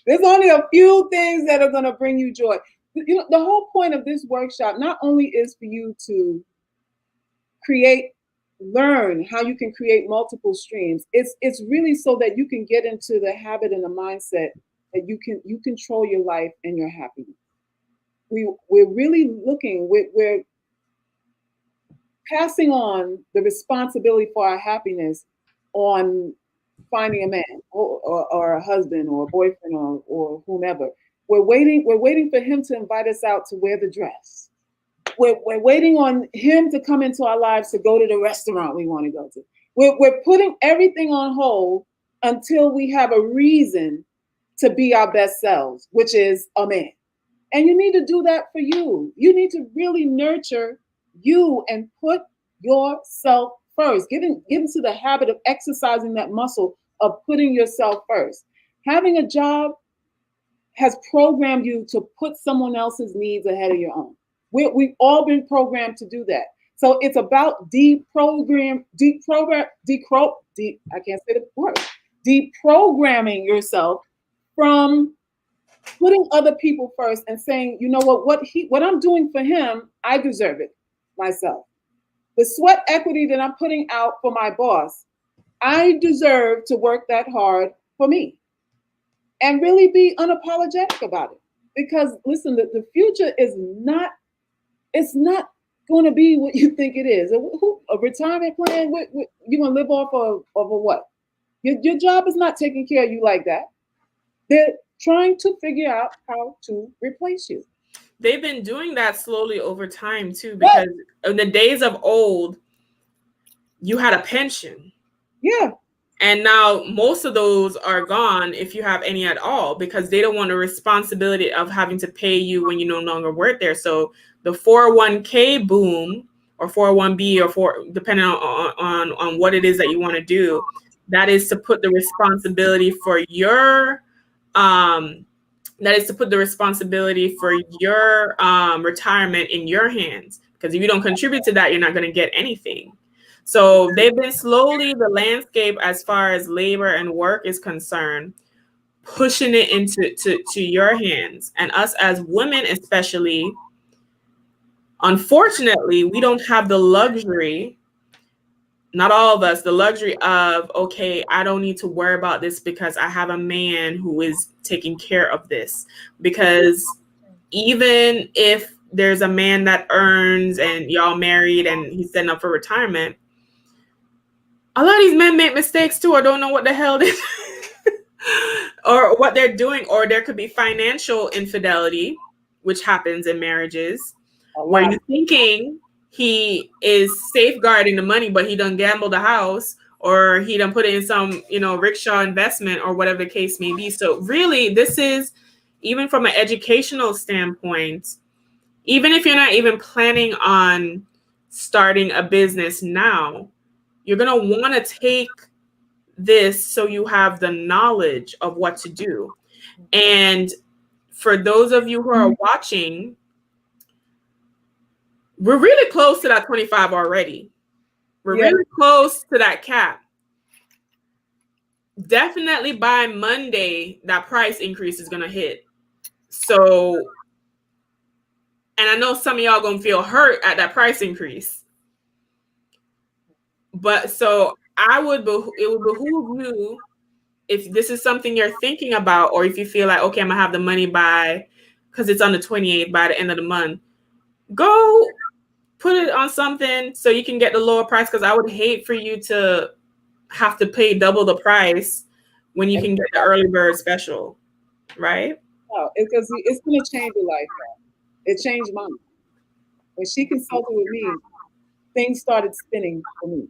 there's only a few things that are going to bring you joy. You know, the whole point of this workshop not only is for you to learn how you can create multiple streams. It's really so that you can get into the habit and the mindset that you control your life and your happiness. We're really looking. We're passing on the responsibility for our happiness on finding a man or a husband or a boyfriend or whomever. We're waiting for him to invite us out to wear the dress. We're waiting on him to come into our lives to go to the restaurant we want to go to. We're putting everything on hold until we have a reason to be our best selves, which is a man. And you need to do that for you. You need to really nurture you and put yourself first. Get into the habit of exercising that muscle of putting yourself first. Having a job has programmed you to put someone else's needs ahead of your own. We've all been programmed to do that. So it's about deprogramming yourself from putting other people first and saying, you know what I'm doing for him, I deserve it myself. The sweat equity that I'm putting out for my boss, I deserve to work that hard for me. And really be unapologetic about it. Because listen, the future is not going to be what you think it is. A retirement plan, you're going to live off of a what? Your job is not taking care of you like that. They're trying to figure out how to replace you. They've been doing that slowly over time too, because in the days of old, you had a pension. Yeah. And now most of those are gone, if you have any at all, because they don't want the responsibility of having to pay you when you no longer work there. So the 401k boom or 401b or depending on what it is that you want to do, that is to put the responsibility for your retirement in your hands. Because if you don't contribute to that, you're not going to get anything. So they've been slowly, the landscape as far as labor and work is concerned, pushing it into your hands. And us as women especially, unfortunately, we don't have the luxury, not all of us, the luxury of, okay, I don't need to worry about this because I have a man who is taking care of this. Because even if there's a man that earns and y'all married and he's setting up for retirement, a lot of these men make mistakes too, or don't know what the hell they or what they're doing, or there could be financial infidelity, which happens in marriages, where you're thinking he is safeguarding the money, but he done gamble the house, or he done put it in some, rickshaw investment, or whatever the case may be. So really, this is, even from an educational standpoint, even if you're not even planning on starting a business now, you're going to want to take this so you have the knowledge of what to do. And for those of you who are watching, we're really close to that 25 already. We're really close to that cap. Definitely by Monday, that price increase is going to hit. So, and I know some of y'all going to feel hurt at that price increase. But so it would behoove you, if this is something you're thinking about, or if you feel like, okay, I'm going to have the money by, because it's on the 28th by the end of the month, go put it on something so you can get the lower price, because I would hate for you to have to pay double the price when you can get the early bird special, right? No, because it's going to change your life. It changed mine. When she consulted with me, things started spinning for me.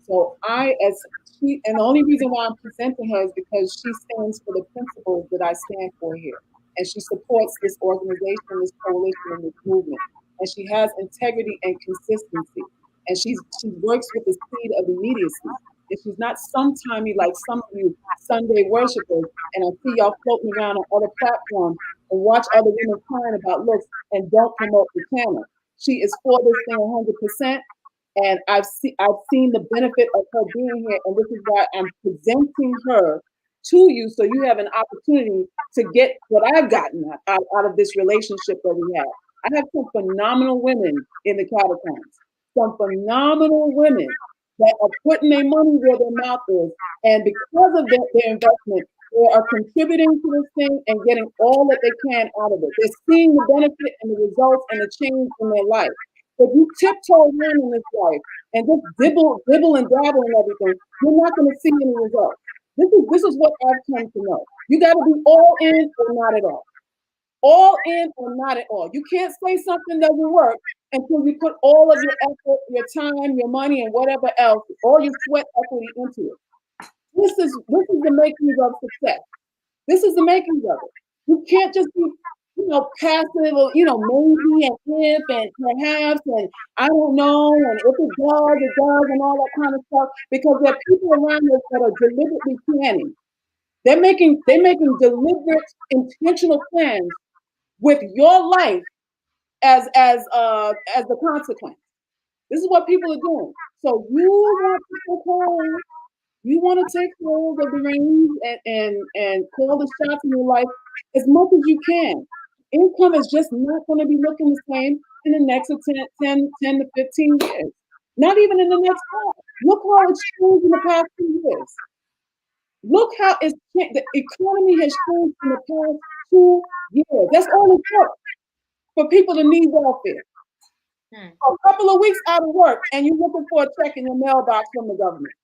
So and the only reason why I'm presenting her is because she stands for the principles that I stand for here. And she supports this organization, this coalition, and this movement. And she has integrity and consistency. And she works with the speed of immediacy. And she's not sometimey like some of you Sunday worshipers. And I see y'all floating around on other platforms and watch other women crying about looks and don't promote the channel. She is for this thing 100%. And I've seen the benefit of her being here. And this is why I'm presenting her to you, so you have an opportunity to get what I've gotten out of this relationship that we have. I have some phenomenal women in the catacombs, some phenomenal women that are putting their money where their mouth is. And because of their investment, they are contributing to this thing and getting all that they can out of it. They're seeing the benefit and the results and the change in their life. If you tiptoe around in this life and just dibble and dabble and everything, you're not going to see any results. This is what I've come to know. You got to be all in or not at all. All in or not at all. You can't say something doesn't work until you put all of your effort, your time, your money, and whatever else, all your sweat equity into it. This is the makings of success. This is the makings of it. You can't just be, passive, maybe and if and perhaps and I don't know, and if it does, and all that kind of stuff. Because there are people around us that are deliberately planning. They're making deliberate, intentional plans with your life as the consequence. This is what people are doing. So you want to take hold of the reins and call the shots in your life as much as you can. Income is just not going to be looking the same in the next 10 to 15 years. Not even in the next 5. Look how it's changed in the past 2 years. Look how the economy has changed in the past 2 years. That's all it took for people to need welfare. A couple of weeks out of work, and you're looking for a check in your mailbox from the government.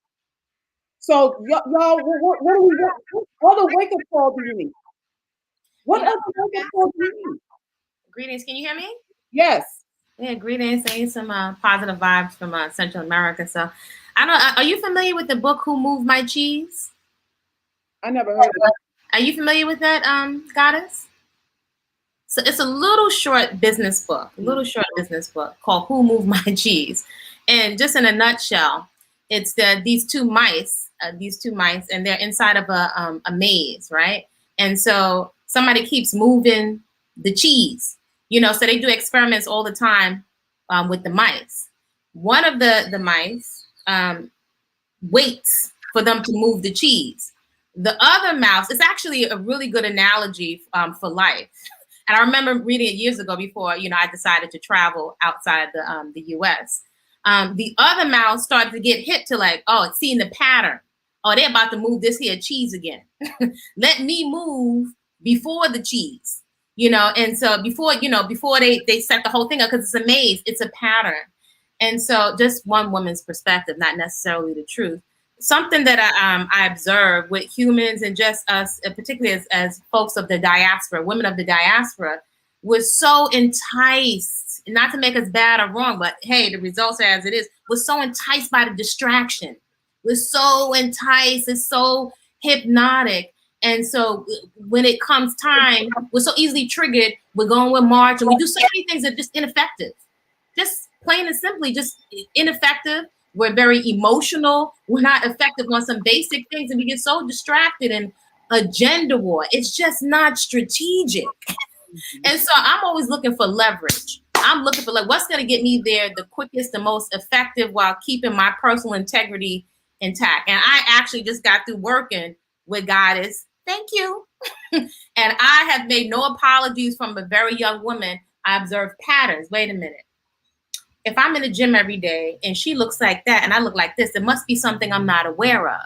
So, y'all, what other wake-up call do you need? What other wake-up call do you need? Greetings, can you hear me? Yes. Yeah, greetings. Saying some positive vibes from Central America. So, I don't. Are you familiar with the book "Who Moved My Cheese"? I never heard of it. Are you familiar with that, goddess? So it's a little short business book, called "Who Moved My Cheese," and just in a nutshell, it's these two mice, and they're inside of a maze, right? And so somebody keeps moving the cheese, So they do experiments all the time with the mice. One of the mice waits for them to move the cheese. The other mouse, it's actually a really good analogy for life. And I remember reading it years ago before, I decided to travel outside the U.S. The other mouse started to get hit to it's seeing the pattern. Oh, they're about to move this here cheese again. Let me move before the cheese, And so before they set the whole thing up, because it's a maze, it's a pattern. And so just one woman's perspective, not necessarily the truth. Something that I observe with humans and just us, particularly as folks of the diaspora, women of the diaspora, we're so enticed, not to make us bad or wrong, but hey, the results are as it is. We're so enticed by the distraction. We're so enticed. It's so hypnotic. And so when it comes time, we're so easily triggered. We're going with March and we do so many things that are just ineffective. Just plain and simply just ineffective. We're very emotional. We're not effective on some basic things, and we get so distracted in agenda war. It's just not strategic. And so I'm always looking for leverage. I'm looking for like what's going to get me there the quickest, the most effective, while keeping my personal integrity intact. And I actually just got through working with Goddess. Thank you. And I have made no apologies from a very young woman. I observed patterns. Wait a minute. If I'm in the gym every day and she looks like that and I look like this, it must be something I'm not aware of.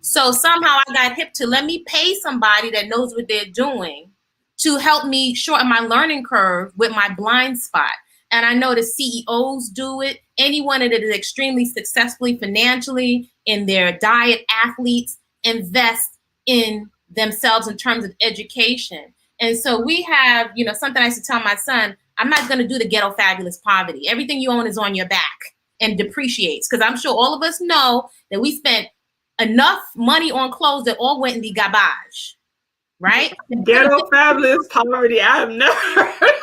So somehow I got hip to let me pay somebody that knows what they're doing to help me shorten my learning curve with my blind spot. And I know the CEOs do it. Anyone that is extremely successfully financially in their diet, athletes invest in themselves in terms of education. And so we have, you know, something I used to tell my son, I'm not going to do the ghetto fabulous poverty. Everything you own is on your back and depreciates. Because I'm sure all of us know that we spent enough money on clothes that all went in the garbage, right? Ghetto fabulous poverty. I have never heard.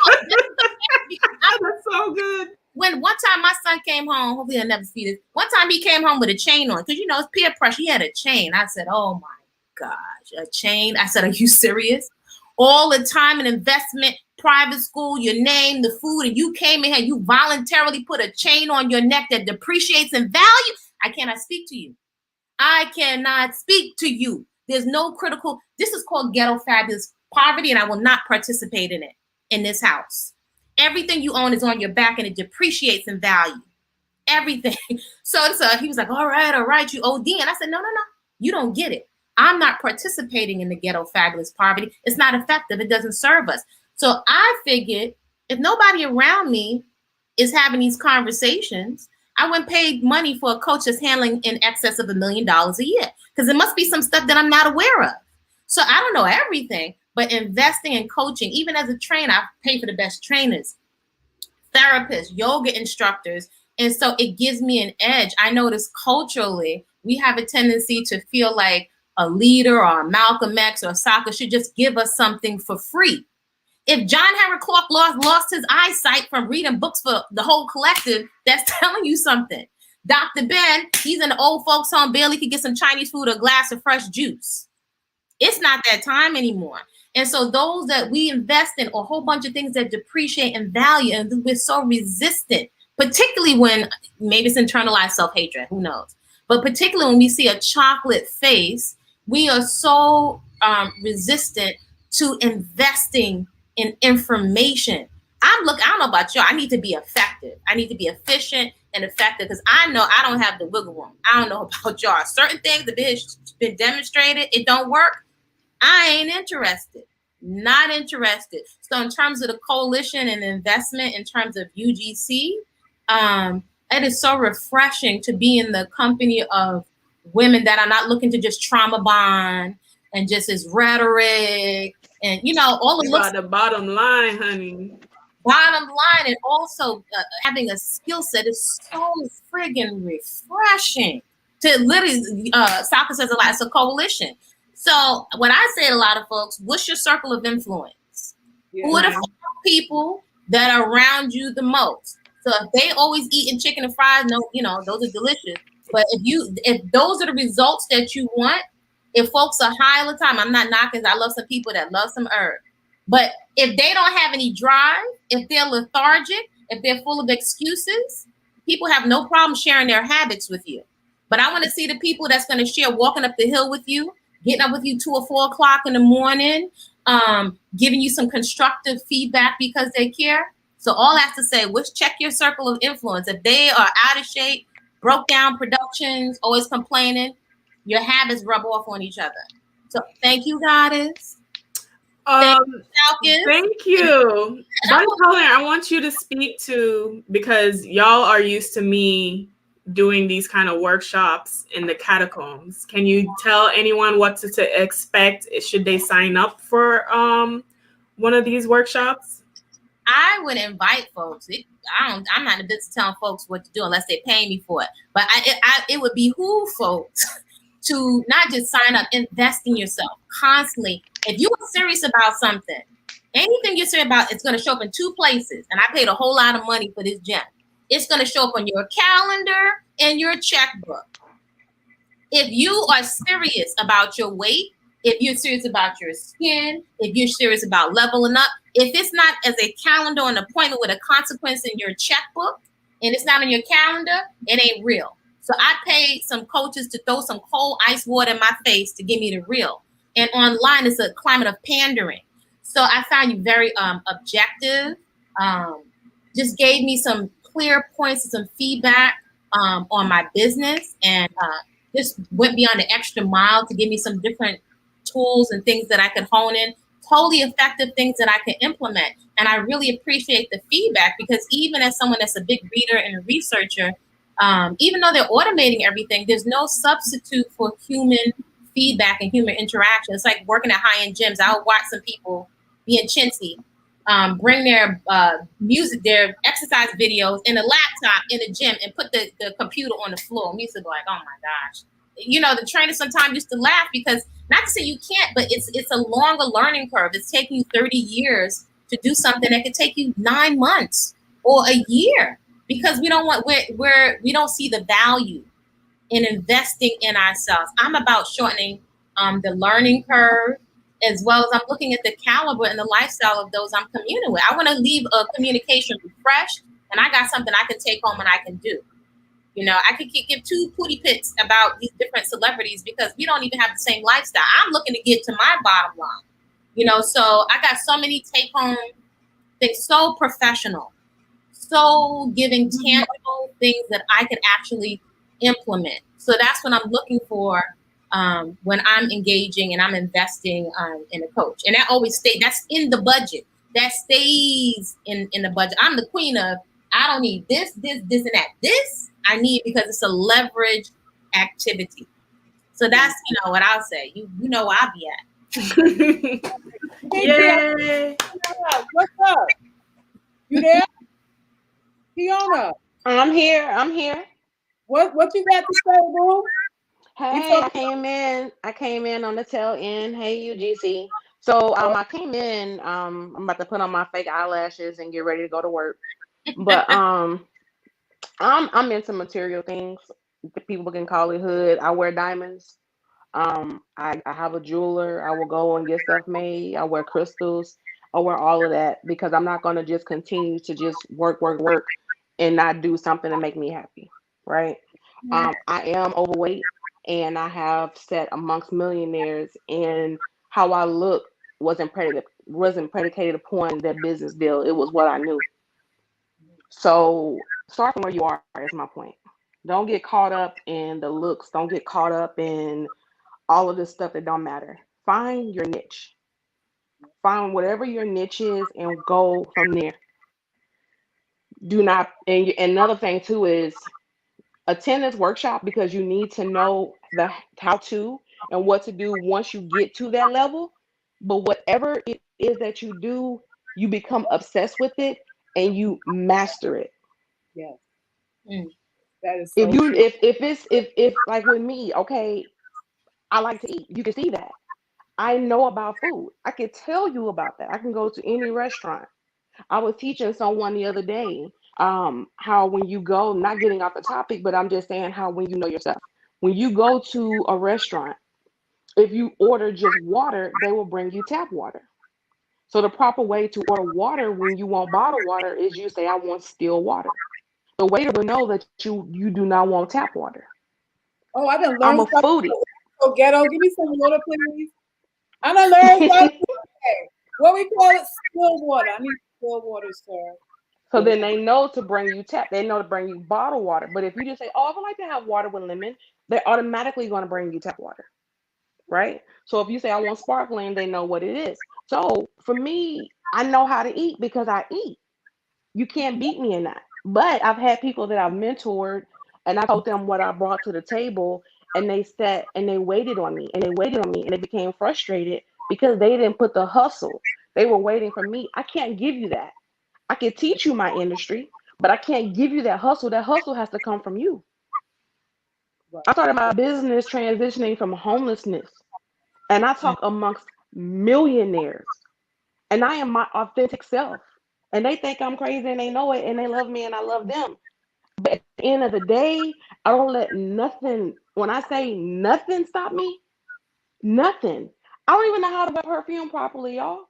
That's so good. When one time my son came home, hopefully I'll never see this. One time he came home with a chain on, because you know it's peer pressure. He had a chain. I said, "Oh my gosh, a chain!" I said, "Are you serious?" All the time and investment, private school, your name, the food, and you came in here, you voluntarily put a chain on your neck that depreciates in value. I cannot speak to you. I cannot speak to you. There's no critical. This is called ghetto fabulous poverty, and I will not participate in it in this house. Everything you own is on your back and it depreciates in value. Everything. So he was like, all right, you OD. And I said, no, you don't get it. I'm not participating in the ghetto fabulous poverty. It's not effective. It doesn't serve us. So I figured if nobody around me is having these conversations, I went paid money for a coach that's handling in excess of $1 million a year, because there must be some stuff that I'm not aware of. So I don't know everything. But investing in coaching, even as a trainer, I pay for the best trainers, therapists, yoga instructors. And so it gives me an edge. I notice culturally, we have a tendency to feel like a leader or a Malcolm X or a Salkis should just give us something for free. If John Henry Clark lost his eyesight from reading books for the whole collective, that's telling you something. Dr. Ben, he's in the old folks home, barely could get some Chinese food or a glass of fresh juice. It's not that time anymore. And so those that we invest in a whole bunch of things that depreciate in value, and we're so resistant, particularly when maybe it's internalized self-hatred, who knows? But particularly when we see a chocolate face, we are so resistant to investing in information. I don't know about y'all. I need to be effective. I need to be efficient and effective, because I know I don't have the wiggle room. I don't know about y'all. Certain things that have been demonstrated, it don't work. I ain't interested, not interested. So in terms of the coalition and investment, in terms of UGC, it is so refreshing to be in the company of women that are not looking to just trauma bond and just as rhetoric and, you know, all the looks. The bottom line, honey. Bottom line, and also having a skill set is so friggin' refreshing. To literally, Salkis says a lot, it's a coalition. So what I say to a lot of folks, what's your circle of influence? Yeah. Who are the people that are around you the most? So if they always eating chicken and fries, no, you know, those are delicious. But if those are the results that you want, if folks are high all the time, I'm not knocking. I love some people that love some herb. But if they don't have any drive, if they're lethargic, if they're full of excuses, people have no problem sharing their habits with you. But I want to see the people that's going to share walking up the hill with you, getting up with you 2 or 4 o'clock in the morning, giving you some constructive feedback because they care. So all I have to say was check your circle of influence. If they are out of shape, broke down productions, always complaining, your habits rub off on each other. So thank you, Goddess. Thank you. Bipolar, I want you to speak to, because y'all are used to me doing these kind of workshops in the catacombs. Can you tell anyone what to expect? Should they sign up for one of these workshops? I would invite folks. I'm not in the business of telling folks what to do unless they pay me for it. But it would behoove folks to not just sign up, invest in yourself constantly. If you are serious about something, anything you're serious about, it's going to show up in 2 places. And I paid a whole lot of money for this gem. It's going to show up on your calendar and your checkbook. If you are serious about your weight, if you're serious about your skin, if you're serious about leveling up, if it's not as a calendar or an appointment with a consequence in your checkbook and it's not on your calendar, it ain't real. So I paid some coaches to throw some cold ice water in my face to give me the real. And online, it's a climate of pandering. So I found you very objective, just gave me some clear points and some feedback on my business, and just went beyond the extra mile to give me some different tools and things that I could hone in, totally effective things that I could implement. And I really appreciate the feedback, because even as someone that's a big reader and a researcher, even though they're automating everything, there's no substitute for human feedback and human interaction. It's like working at high-end gyms. I'll watch some people being chintzy, bring their music, their exercise videos in a laptop in a gym and put the computer on the floor. I'm used to be like, oh my gosh. You know, the trainer sometimes used to laugh, because not to say you can't, but it's a longer learning curve. It's taking you 30 years to do something that could take you 9 months or a year, because we don't see the value in investing in ourselves. I'm about shortening the learning curve, as well as I'm looking at the caliber and the lifestyle of those I'm communing with. I want to leave a communication refreshed, and I got something I can take home and I can do. You know, I could give two pooty pits about these different celebrities, because we don't even have the same lifestyle. I'm looking to get to my bottom line. You know, so I got so many take home things, so professional, so giving tangible things that I can actually implement. So that's what I'm looking for when I'm engaging and I'm investing in a coach. And that always stays, that's in the budget. That stays in the budget. I'm the queen of, I don't need this, and that. This I need because it's a leverage activity. So that's, you know, what I'll say. You know where I'll be at. Yay. What's up? You there? Fiona. I'm here. What you got to say, boo? Hey, I came in on the tail end. Hey, UGC. So I came in, I'm about to put on my fake eyelashes and get ready to go to work. But I'm into material things. People can call it hood. I wear diamonds. I have a jeweler. I will go and get stuff made. I wear crystals. I wear all of that, because I'm not gonna just continue to just work and not do something to make me happy. Right. I am overweight, and I have sat amongst millionaires, and how I look wasn't predicated upon that business deal. It was what I knew. So start from where you are is my point. Don't get caught up in the looks. Don't get caught up in all of this stuff that don't matter. Find your niche. Find whatever your niche is and go from there. Do not, and another thing too is attend this workshop, because you need to know the how to and what to do once you get to that level. But whatever it is that you do, you become obsessed with it and you master it. Yes. Mm. That is so If like with me, okay, I like to eat. You can see that. I know about food. I can tell you about that. I can go to any restaurant. I was teaching someone the other day how when you go, not getting off the topic, but I'm just saying how when you know yourself, when you go to a restaurant, if you order just water, they will bring you tap water. So the proper way to order water when you want bottled water is you say, I want still water. The waiter will know that you do not want tap water. Oh, I done I'm learned a something. foodie. So ghetto, give me some water, please. I done learned something. What we call it, still water. I need still water, sir. So then they know to bring you tap. They know to bring you bottled water. But if you just say, "Oh, I would like to have water with lemon," they're automatically going to bring you tap water, right? So if you say, "I want sparkling," they know what it is. So for me, I know how to eat because I eat. You can't beat me in that. But I've had people that I've mentored, and I told them what I brought to the table, and they sat and they waited on me, and they waited on me, and they became frustrated because they didn't put the hustle. They were waiting for me. I can't give you that. I can teach you my industry, but I can't give you that hustle. That hustle has to come from you. I started my business transitioning from homelessness, and I talk amongst millionaires, and I am my authentic self. And they think I'm crazy and they know it and they love me and I love them. But at the end of the day, I don't let nothing, when I say nothing, stop me. Nothing. I don't even know how to wear perfume properly, y'all.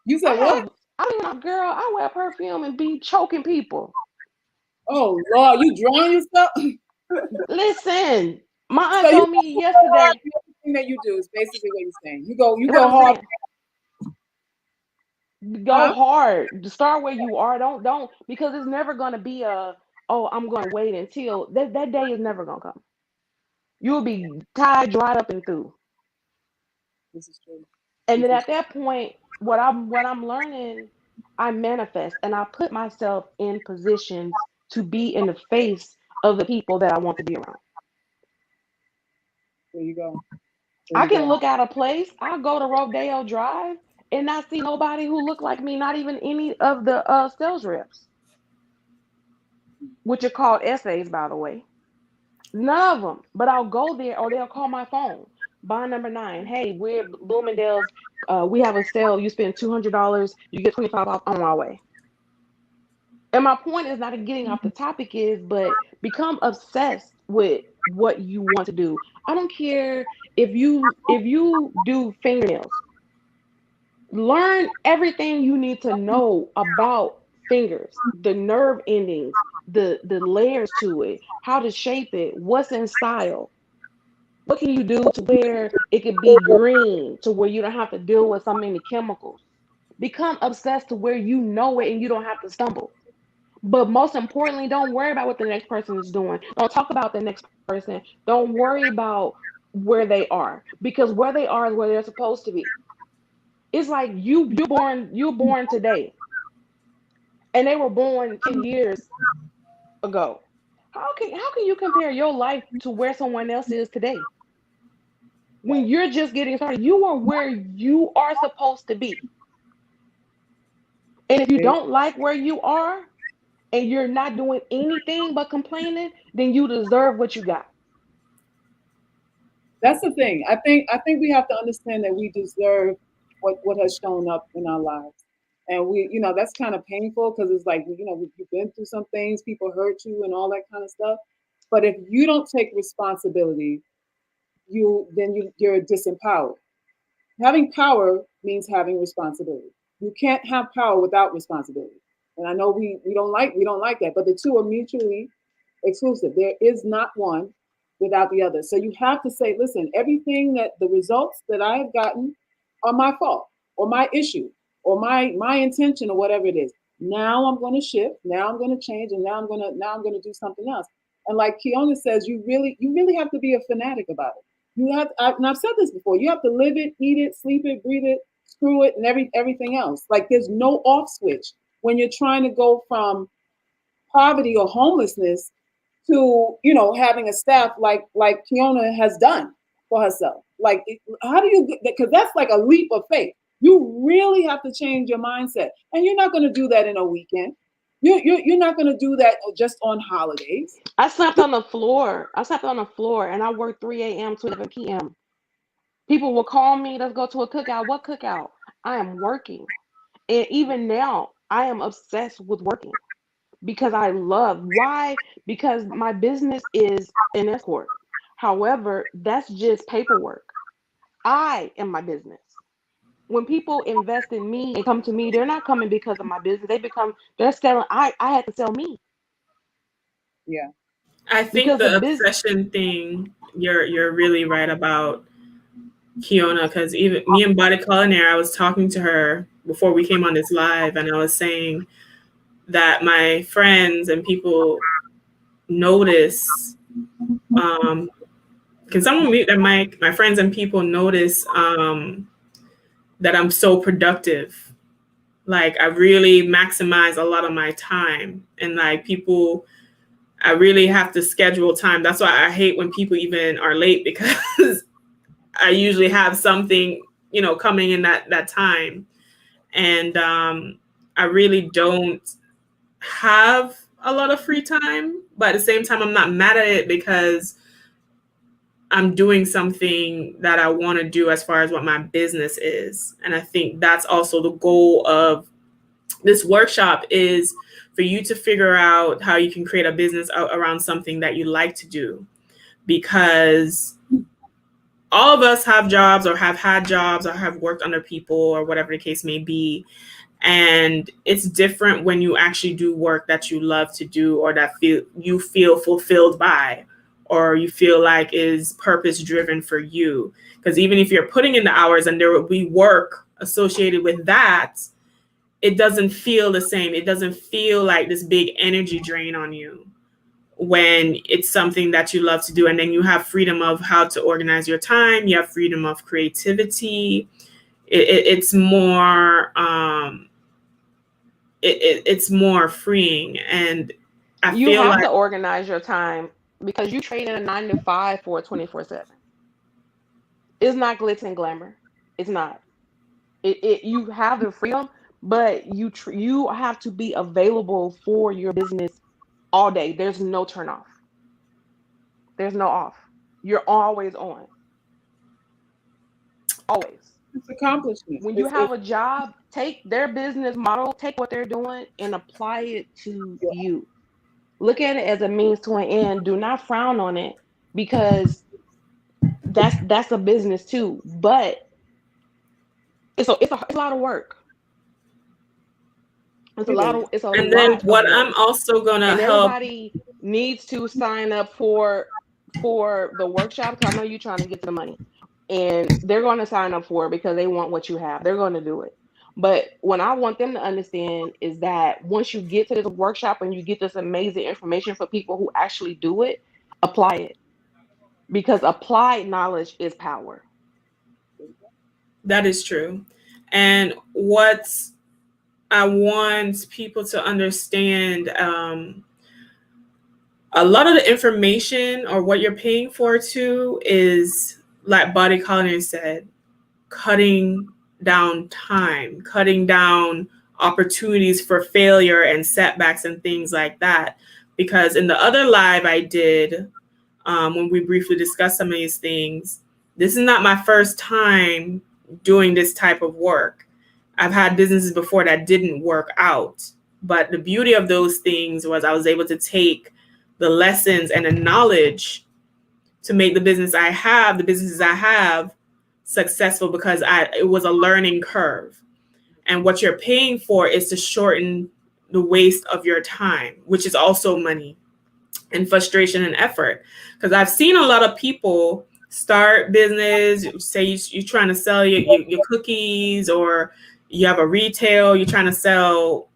You said what? I don't even know, girl, I wear perfume and be choking people. Oh Lord, you drawing yourself? Listen, my aunt So you told me yesterday. everything that you do is basically what you're saying. You go What I'm hard. saying, go Huh? hard. Start where you are. Don't because it's never gonna be a, oh, I'm gonna wait until that day is never gonna come. You'll be tired, dried up, and through. This is true. And This then is at that point, what I'm learning, I manifest and I put myself in positions to be in the face of the people that I want to be around. there you go. There I you can go. look at a place, I'll go to Rodeo Drive and not see nobody who look like me, not even any of the sales reps, which are called essays, by the way. None of them. But I'll go there or they'll call my phone. Bond number 9. Hey, we're Bloomingdale's. We have a sale. You spend $200, you get 25 off on our way. And my point is not getting off the topic is, but become obsessed with what you want to do. I don't care if you do fingernails. Learn everything you need to know about fingers, the nerve endings, the layers to it, how to shape it, what's in style. What can you do to where it could be green to where you don't have to deal with so many chemicals? Become obsessed to where you know it and you don't have to stumble. But most importantly, don't worry about what the next person is doing. Don't talk about the next person. Don't worry about where they are because where they are is where they're supposed to be. It's like you're born today and they were born 10 years ago. How can you compare your life to where someone else is today? When you're just getting started, you are where you are supposed to be. And if you don't like where you are and you're not doing anything but complaining, then you deserve what you got. That's the thing. I think we have to understand that we deserve what has shown up in our lives. And that's kind of painful because it's like, you've been through some things, people hurt you and all that kind of stuff. But if you don't take responsibility, you're disempowered. Having power means having responsibility. You can't have power without responsibility. And I know we don't like that, but the two are mutually exclusive. There is not one without the other. So you have to say, listen, everything that the results that I have gotten are my fault or my issue or my intention or whatever it is. Now I'm going to shift. Now I'm going to change, and now I'm going to do something else. And like Kiona says, you really have to be a fanatic about it. And I've said this before. You have to live it, eat it, sleep it, breathe it, screw it, and everything else. Like there's no off switch when you're trying to go from poverty or homelessness to having a staff like Kiona has done for herself. Like, how do you? Because that's like a leap of faith. You really have to change your mindset, and you're not going to do that in a weekend. You're not going to do that just on holidays. I slept on the floor. And I worked 3 a.m. to 11 p.m. People will call me, let's go to a cookout. What cookout? I am working. And even now, I am obsessed with working because I love. Why? Because my business is an escort. However, that's just paperwork. I am my business. When people invest in me and come to me, they're not coming because of my business. They're selling. I had to sell me. Yeah. I think Because the the business. obsession thing, you're really right about Kiona, because even me and Body Culinary, I was talking to her before we came on this live, and I was saying that my friends and people notice. Can someone mute their mic? My friends and people notice that I'm so productive. Like I really maximize a lot of my time, and like people, I really have to schedule time. That's why I hate when people even are late because I usually have something, coming in that time. And I really don't have a lot of free time, but at the same time, I'm not mad at it because I'm doing something that I want to do as far as what my business is. And I think that's also the goal of this workshop, is for you to figure out how you can create a business around something that you like to do. Because all of us have jobs or have had jobs or have worked under people or whatever the case may be. And it's different when you actually do work that you love to do, or that you feel fulfilled by, or you feel like is purpose driven for you. Because even if you're putting in the hours and there will be work associated with that, it doesn't feel the same. It doesn't feel like this big energy drain on you when it's something that you love to do. And then you have freedom of how to organize your time. You have freedom of creativity. It's more it's more freeing. And you feel have like to organize your time, because you trade in a 9 to 5 for a 24/7. It's not glitz and glamour. It's not. You have the freedom, but you have to be available for your business all day. There's no turn off. There's no off. You're always on. Always. It's accomplishment. When you have a job, take their business model, take what they're doing and apply it to you. Look at it as a means to an end. Do not frown on it, because that's a business too. But it's a lot of work. It's a lot of and then what I'm also gonna and help. everybody needs to sign up for the workshop, because I know you're trying to get to the money, and they're going to sign up for it because they want what you have. They're going to do it. But what I want them to understand is that once you get to this workshop and you get this amazing information for people who actually do it, apply it, because applied knowledge is power. That is true. And what I want people to understand, a lot of the information or what you're paying for too is, like Body Colony said, cutting down time, cutting down opportunities for failure and setbacks and things like that. Because in the other live I did, when we briefly discussed some of these things, this is not my first time doing this type of work. I've had businesses before that didn't work out. But the beauty of those things was I was able to take the lessons and the knowledge to make the businesses I have successful, because it was a learning curve. And what you're paying for is to shorten the waste of your time, which is also money and frustration and effort. Because I've seen a lot of people start business, say you're trying to sell your cookies, or you have a retail, you're trying to sell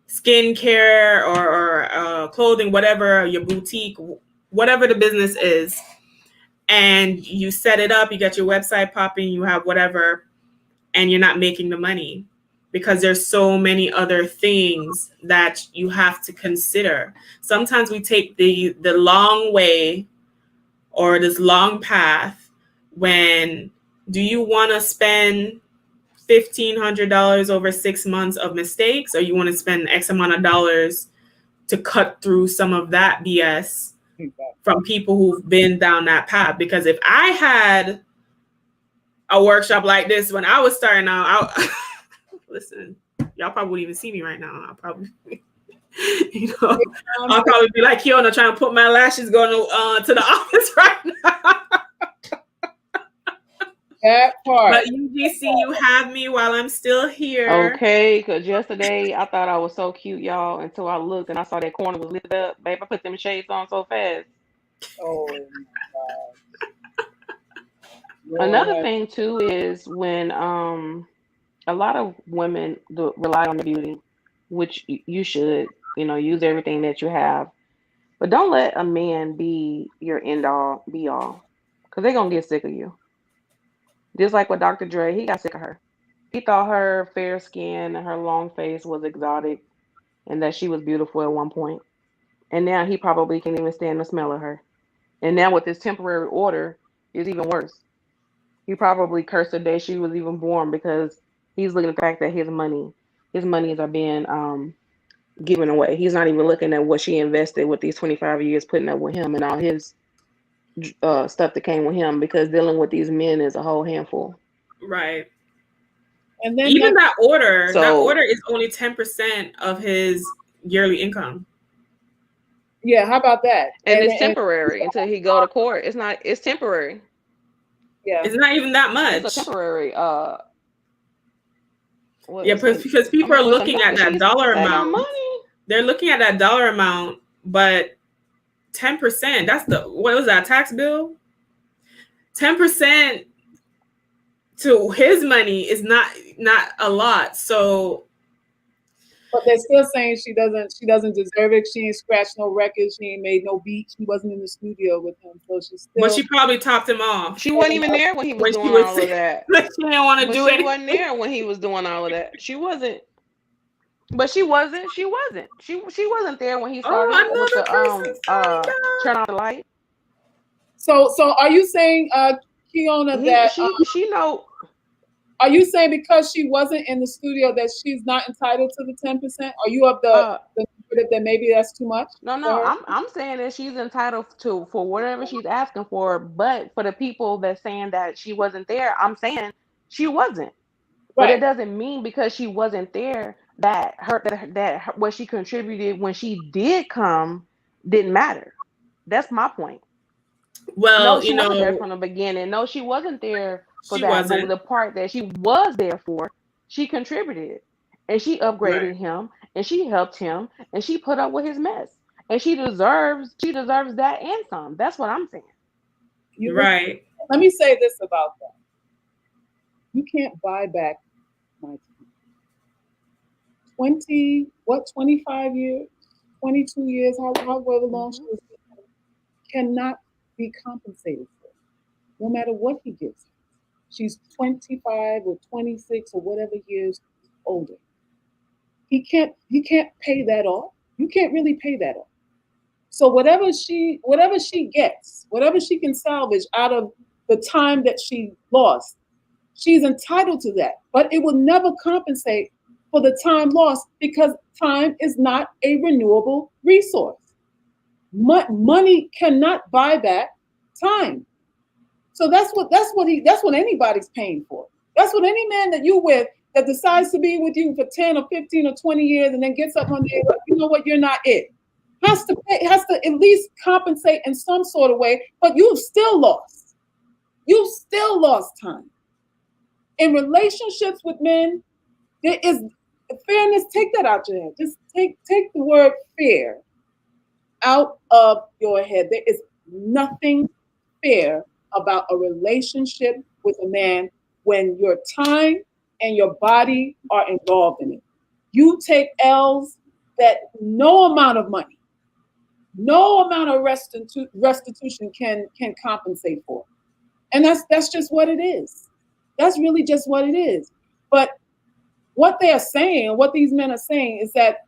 skincare or clothing, whatever, your boutique, whatever the business is. And you set it up, you get your website popping, you have whatever, and you're not making the money because there's so many other things that you have to consider. Sometimes we take the long way or this long path. When do you want to spend $1,500 over 6 months of mistakes, or you want to spend X amount of dollars to cut through some of that BS from people who've been down that path? Because if I had a workshop like this when I was starting out, listen, y'all probably wouldn't even see me right now. I'll probably, I'll probably be like Kiona trying to put my lashes going to the office right now. That part. But UGC, you have me while I'm still here. Okay, because yesterday I thought I was so cute, y'all, until I looked and I saw that corner was lifted up. Babe, I put them shades on so fast. Oh my God. Another thing too is when a lot of women rely on the beauty, which you should, use everything that you have, but don't let a man be your end all be all, because they're gonna get sick of you. Just like with Dr. Dre, he got sick of her. He thought her fair skin and her long face was exotic and that she was beautiful at one point. And now he probably can't even stand the smell of her. And now with this temporary order, it's even worse. He probably cursed the day she was even born, because he's looking at the fact that his monies are being given away. He's not even looking at what she invested with these 25 years putting up with him and all his stuff that came with him, because dealing with these men is a whole handful. Right. And then even that order So- is only 10% of his yearly income. Yeah, how about that? And it's temporary until he go to court. It's temporary. Yeah. It's not even that much. It's a temporary because people are looking at that dollar amount. Money. They're looking at that dollar amount, but 10%, that's what was that tax bill? 10% to his money is not a lot. So, but they're still saying she doesn't deserve it. She ain't scratched no records. She ain't made no beats. She wasn't in the studio with him, so she's still. But she probably topped him off. She wasn't even there when he was doing all of that. She didn't want to do it. She wasn't there when he was doing all of that. She wasn't. But she wasn't. She wasn't there when he started with the turn off the light. So are you saying, Kiona, that she know? Are you saying because she wasn't in the studio that she's not entitled to the 10%? Are you of the that maybe that's too much? No. I'm saying that she's entitled to for whatever she's asking for. But for the people that's saying that she wasn't there, I'm saying she wasn't. But it doesn't mean because she wasn't there that what she contributed when she did come didn't matter. That's my point. Well, no, she wasn't there from the beginning. No, she wasn't there for that. Wasn't. But the part that she was there for, she contributed. And she upgraded him, and she helped him, and she put up with his mess. And she deserves that and some. That's what I'm saying. Right. Let me say this about that. You can't buy back my time. 25 years, 22 years, however long she was with him, cannot be compensated for, no matter what he gives her. She's 25 or 26 or whatever years older. He can't pay that off. You can't really pay that off. So whatever she gets, whatever she can salvage out of the time that she lost, she's entitled to that. But it will never compensate for the time lost because time is not a renewable resource. Money cannot buy back time. So that's what anybody's paying for. That's what any man that you with that decides to be with you for 10 or 15 or 20 years and then gets up one day, you know what, you're not it. Has to at least compensate in some sort of way, but you've still lost. You've still lost time. In relationships with men, there is fairness. Take that out your head. Just take the word fair out of your head. There is nothing fair about a relationship with a man when your time and your body are involved in it. You take L's that no amount of money, no amount of restitution can compensate for. And that's just what it is. That's really just what it is. But what they are saying, what these men are saying is that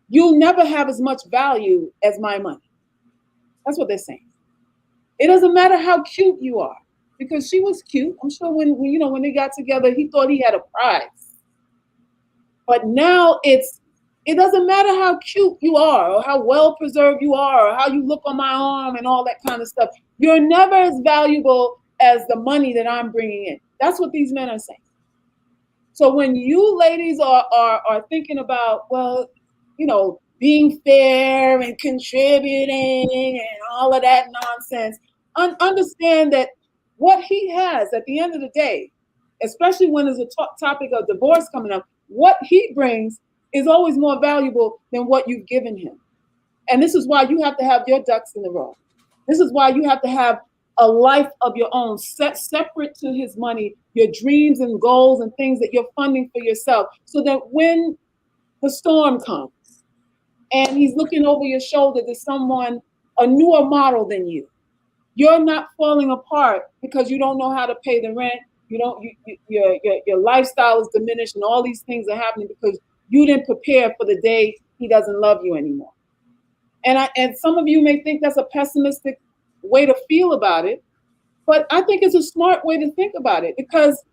you'll never have as much value as my money. That's what they're saying. It doesn't matter how cute you are, because she was cute. I'm sure when they got together, he thought he had a prize. But now it doesn't matter how cute you are or how well preserved you are or how you look on my arm and all that kind of stuff. You're never as valuable as the money that I'm bringing in. That's what these men are saying. So when you ladies are thinking about, well, being fair and contributing and all of that nonsense, understand that what he has at the end of the day, especially when there's a topic of divorce coming up, what he brings is always more valuable than what you've given him. And this is why you have to have your ducks in a row. This is why you have to have a life of your own, separate to his money, your dreams and goals and things that you're funding for yourself, so that when the storm comes and he's looking over your shoulder to someone, a newer model than you, you're not falling apart because you don't know how to pay the rent. Your lifestyle is diminished and all these things are happening because you didn't prepare for the day he doesn't love you anymore. And some of you may think that's a pessimistic way to feel about it, but I think it's a smart way to think about it, because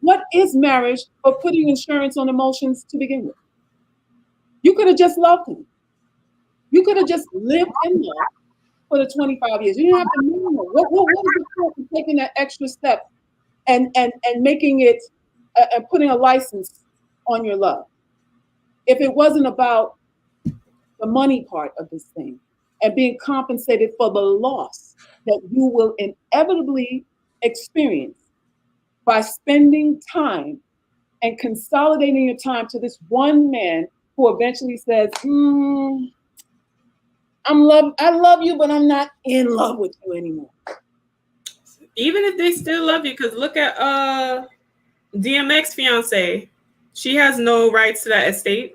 what is marriage but putting insurance on emotions to begin with? You could have just loved him. You could have just lived in love for the 25 years. You didn't have to move him. What is the point of taking that extra step and making it and putting a license on your love if it wasn't about the money part of this thing and being compensated for the loss that you will inevitably experience by spending time and consolidating your time to this one man who eventually says, I love you, but I'm not in love with you anymore. Even if they still love you, because look at DMX fiance. She has no rights to that estate.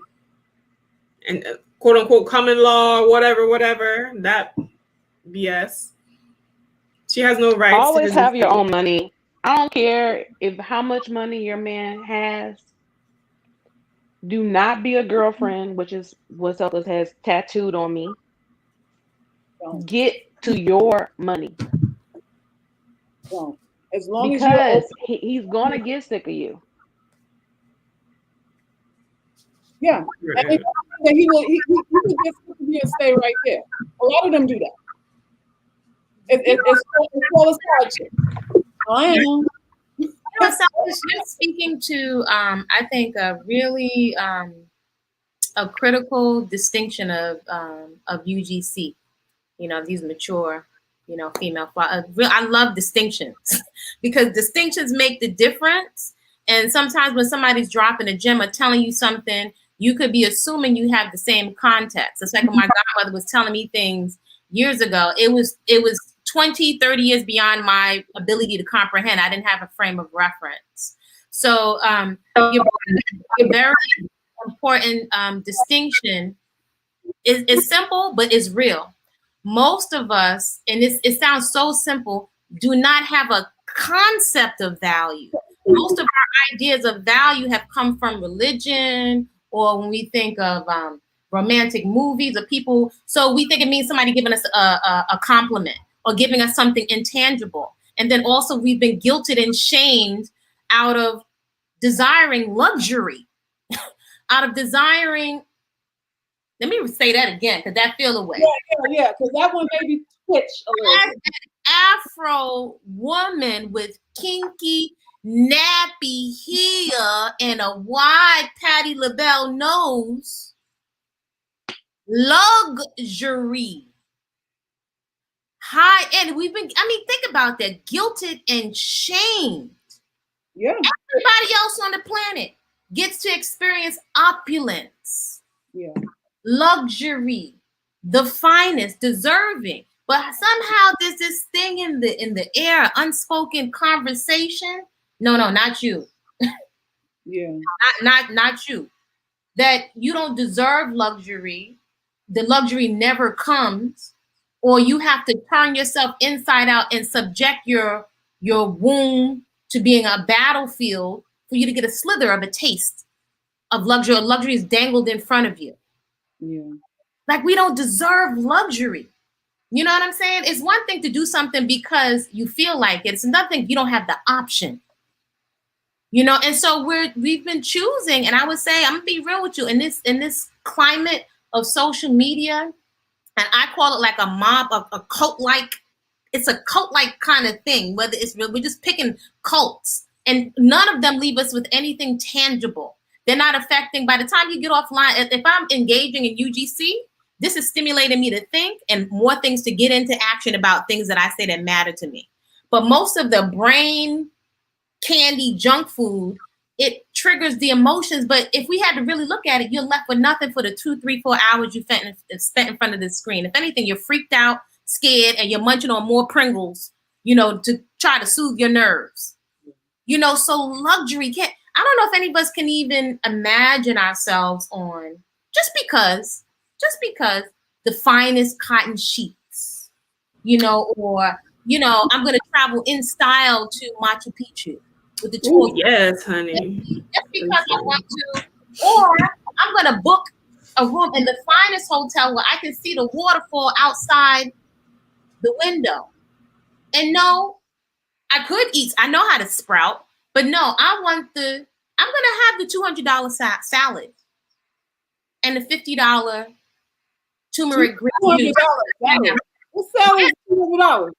And quote unquote common law, whatever, that BS. She has no rights. Always have your own money. I don't care how much money your man has. Do not be a girlfriend, which is what Salkis has tattooed on me. Don't. Get to your money. Don't. As long because as he's gonna get sick of you. Yeah, and he will just sit here and stay right there. A lot of them do that. It's called a side chick. I am. Salkis, you're speaking to I think a really a critical distinction of UGC. You know, these mature, you know, female. I love distinctions because distinctions make the difference. And sometimes when somebody's dropping a gem or telling you something, you could be assuming you have the same context. It's like when my godmother was telling me things years ago. It was 20, 30 years beyond my ability to comprehend. I didn't have a frame of reference. So your very important distinction is simple, but is real. Most of us, and it sounds so simple, do not have a concept of value. Most of our ideas of value have come from religion, or when we think of romantic movies or people. So we think it means somebody giving us a compliment or giving us something intangible. And then also we've been guilted and shamed out of desiring luxury, out of desiring, let me say that again, because that feel away. Yeah, because that one maybe twitch a little bit. Afro woman with kinky, nappy hair and a wide Patti LaBelle nose. Luxury. High end. Think about that. Guilted and shamed. Yeah. Everybody else on the planet gets to experience opulence. Yeah. Luxury. The finest, deserving. But somehow there's this thing in the air, unspoken conversation. No, not you. Yeah. Not you. That you don't deserve luxury. The luxury never comes, or you have to turn yourself inside out and subject your womb to being a battlefield for you to get a slither of a taste of luxury. Luxury is dangled in front of you. Yeah. Like we don't deserve luxury. You know what I'm saying? It's one thing to do something because you feel like it. It's another thing you don't have the option. You know, and so we've been choosing, and I would say, I'm gonna be real with you, in this climate of social media, and I call it like a mob, a cult-like, it's a cult-like kind of thing, whether it's real, we're just picking cults, and none of them leave us with anything tangible. They're not affecting, by the time you get offline, if I'm engaging in UGC, this is stimulating me to think and more things to get into action about things that I say that matter to me. But most of the brain candy junk food, it triggers the emotions. But if we had to really look at it, you're left with nothing for the 2, 3, 4 hours you spent in front of the screen. If anything, you're freaked out, scared, and you're munching on more Pringles, you know, to try to soothe your nerves. You know, so luxury can't, I don't know if any of us can even imagine ourselves on just because the finest cotton sheets, you know, or, you know, I'm going to travel in style to Machu Picchu with the tour. Yes, honey. Just because I want to, or I'm going to book a room in the finest hotel where I can see the waterfall outside the window. And no, I could eat. I know how to sprout, but no, I'm going to have the $200 salad and the $50 turmeric green juice. What salad is $200?